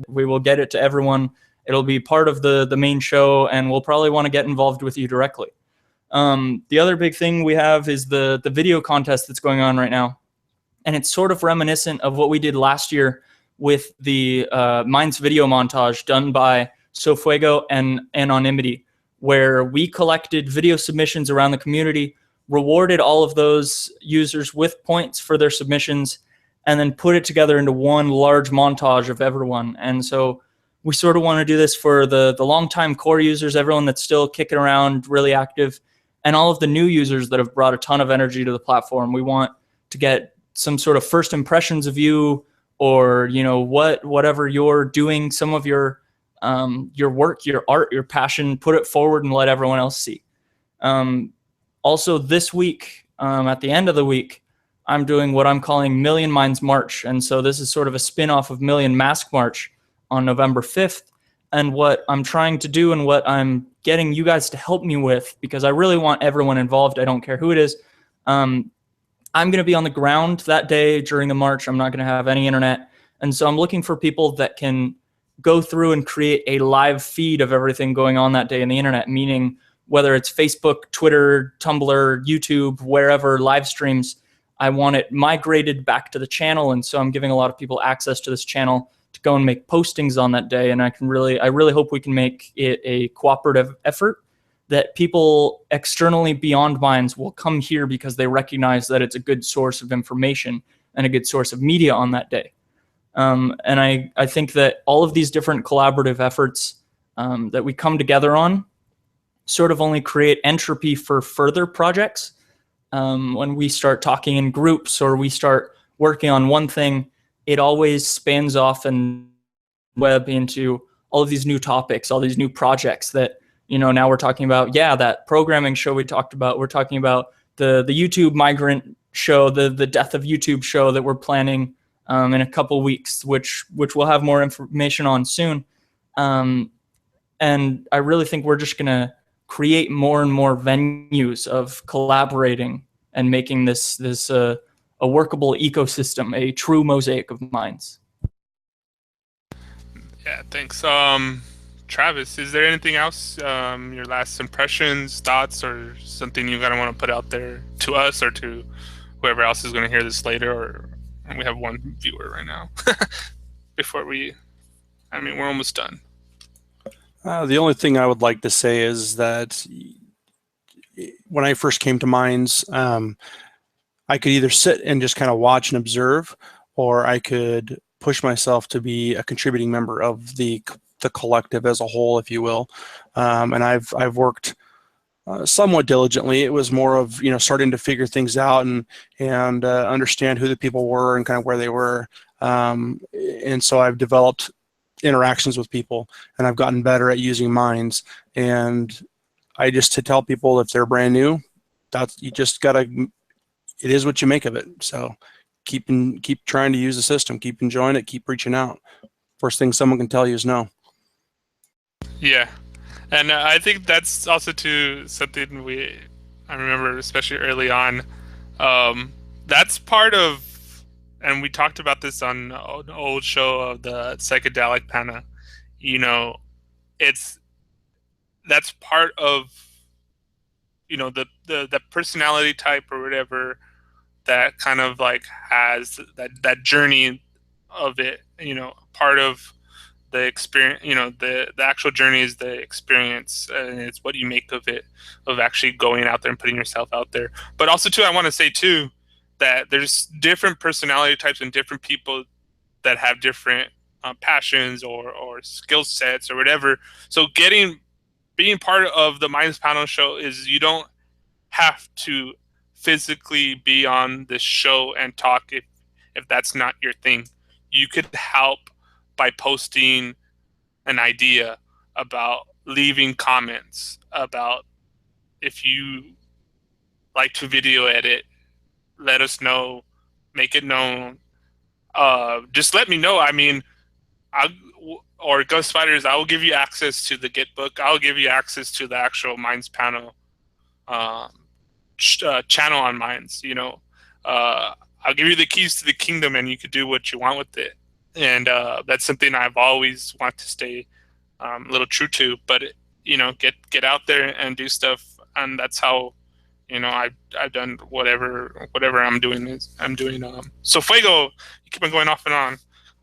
we will get it to everyone. It'll be part of the main show, and we'll probably want to get involved with you directly. The other big thing we have is the video contest that's going on right now. And it's sort of reminiscent of what we did last year with the Minds video montage done by Sofuego and Anonymity, where we collected video submissions around the community, rewarded all of those users with points for their submissions, and then put it together into one large montage of everyone. And so we sort of want to do this for the longtime core users, everyone that's still kicking around, really active, and all of the new users that have brought a ton of energy to the platform. We want to get some sort of first impressions of you, or whatever you're doing, some of your work, your art, your passion, put it forward and let everyone else see. Also this week, at the end of the week, I'm doing what I'm calling Million Minds March. And so this is sort of a spin-off of Million Mask March on November 5th. And what I'm trying to do and what I'm getting you guys to help me with, because I really want everyone involved, I don't care who it is, I'm going to be on the ground that day during the march. I'm not going to have any internet. And so I'm looking for people that can go through and create a live feed of everything going on that day in the internet, meaning whether it's Facebook, Twitter, Tumblr, YouTube, wherever, live streams, I want it migrated back to the channel. And so I'm giving a lot of people access to this channel to go and make postings on that day. And I really hope we can make it a cooperative effort, that people externally beyond Minds will come here because they recognize that it's a good source of information and a good source of media on that day. And I think that all of these different collaborative efforts that we come together on sort of only create entropy for further projects. When we start talking in groups or we start working on one thing, it always spans off and web into all of these new topics, all these new projects that, now we're talking about, that programming show we talked about. We're talking about the YouTube migrant show, the Death of YouTube show that we're planning in a couple weeks, which we'll have more information on soon. And I really think we're just going to create more and more venues of collaborating and making this a workable ecosystem, a true mosaic of minds. Yeah, thanks. Travis, is there anything else, your last impressions, thoughts, or something you kind of want to put out there to us or to whoever else is going to hear this later? Or we have one viewer right now. Before we're almost done. The only thing I would like to say is that when I first came to Minds, I could either sit and just kind of watch and observe, or I could push myself to be a contributing member of the collective as a whole, if you will. And I've worked somewhat diligently. It was more of starting to figure things out and understand who the people were and kind of where they were. And so I've developed interactions with people, and I've gotten better at using Minds. And I just to tell people, if they're brand new, you just gotta. It is what you make of it. So keep trying to use the system, keep enjoying it, keep reaching out. First thing someone can tell you is no. Yeah, and I think that's also too something I remember, especially early on. That's part of, and we talked about this on an old show of the psychedelic panel. You know, that's part of, you know, the personality type or whatever that kind of like has that journey of it. You know, part of the experience, you know, the actual journey is the experience, and it's what you make of it, of actually going out there and putting yourself out there. But also too, I want to say too that there's different personality types and different people that have different passions or skill sets or whatever. So being part of the Minds Panel show is you don't have to physically be on this show and talk if that's not your thing. You could help by posting an idea, about leaving comments, about if you like to video edit, let us know, make it known. Just let me know. I mean, or Ghost Fighters, I will give you access to the Gitbook. I'll give you access to the actual Minds Panel channel on Minds. You know, I'll give you the keys to the kingdom, and you could do what you want with it. And that's something I've always wanted to stay a little true to. But you know, get out there and do stuff, and that's how, you know, I've done whatever I'm doing. So Fuego, you keep on going off and on.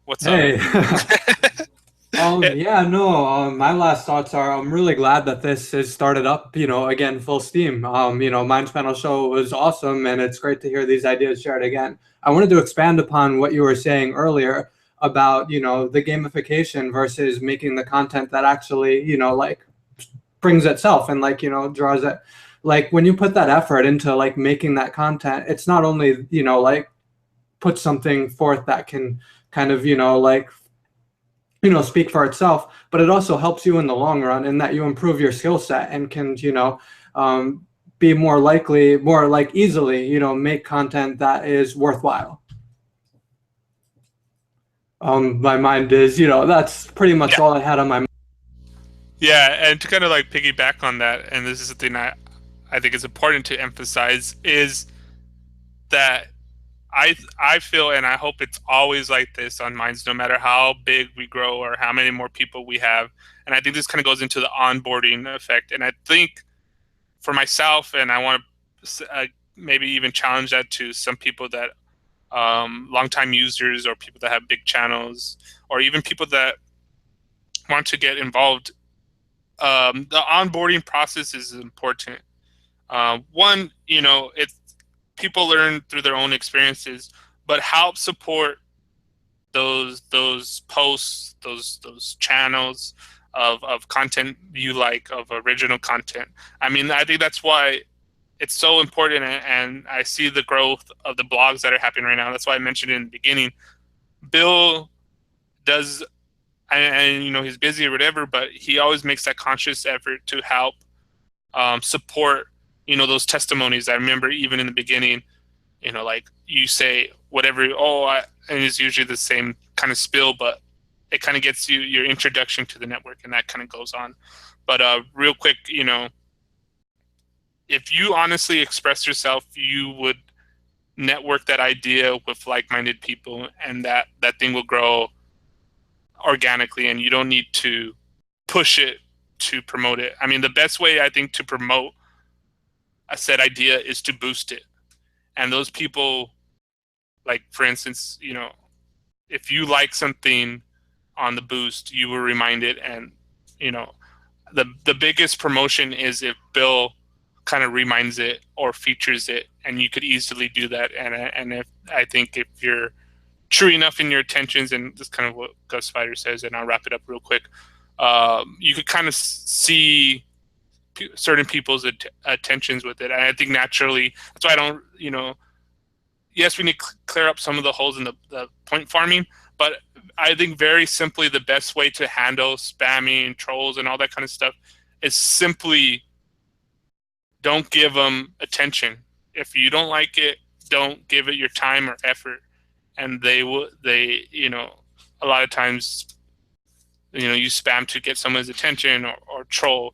What's Hey. up? Yeah, no, my last thoughts are I'm really glad that this has started up, you know, again, full steam. You know, Minds Panel show was awesome, and it's great to hear these ideas shared again. I wanted to expand upon what you were saying earlier about, you know, the gamification versus making the content that actually, you know, like brings itself and like, you know, draws it. Like when you put that effort into like making that content, it's not only, you know, like put something forth that can kind of, you know, like, you know, speak for itself, but it also helps you in the long run in that you improve your skill set and can, you know, be more like easily, you know, make content that is worthwhile. My mind is, you know, that's pretty much all I had on my mind. Yeah, and to kind of like piggyback on that, and this is something I think is important to emphasize, is that I feel, and I hope it's always like this on Minds, no matter how big we grow or how many more people we have. And I think this kind of goes into the onboarding effect. And I think for myself, and I want to maybe even challenge that to some people that longtime users or people that have big channels or even people that want to get involved. The onboarding process is important. One, you know, it's people learn through their own experiences, but help support those posts, those channels of content you like, of original content. I mean, I think that's why it's so important, and I see the growth of the blogs that are happening right now. That's why I mentioned it in the beginning. Bill does, and you know, he's busy or whatever, but he always makes that conscious effort to help support, you know, those testimonies. I remember even in the beginning, you know, like you say whatever, and it's usually the same kind of spill, but it kind of gets you your introduction to the network, and that kind of goes on. But real quick, you know, if you honestly express yourself, you would network that idea with like-minded people, and that thing will grow organically, and you don't need to push it to promote it. I mean, the best way I think to promote a said idea is to boost it. And those people, like for instance, you know, if you like something on the boost, you will remind it. And you know, the biggest promotion is if Bill kind of reminds it or features it, and you could easily do that. And if I think if you're true enough in your attentions, and this is kind of what Ghost Fighter says, and I'll wrap it up real quick, you could kind of see certain people's attentions with it. And I think naturally, that's why I don't, you know, yes, we need to clear up some of the holes in the point farming, but I think very simply the best way to handle spamming, trolls, and all that kind of stuff is simply don't give them attention. If you don't like it, don't give it your time or effort. and they a lot of times, use spam to get someone's attention, or troll,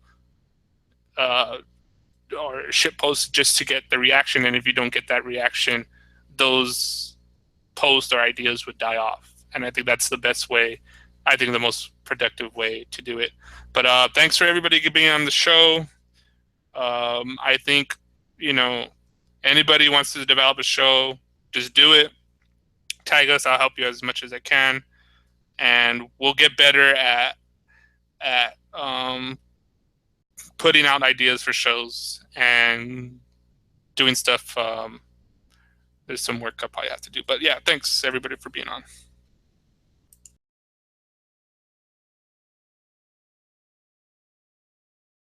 or shit posts just to get the reaction. And if you don't get that reaction, those posts or ideas would die off. And I think that's the best way. I think the most productive way to do it. But thanks for everybody being on the show. I think, anybody who wants to develop a show, just do it. Tag us. I'll help you as much as I can. And we'll get better at putting out ideas for shows and doing stuff. There's some work I probably have to do. But yeah, thanks everybody for being on.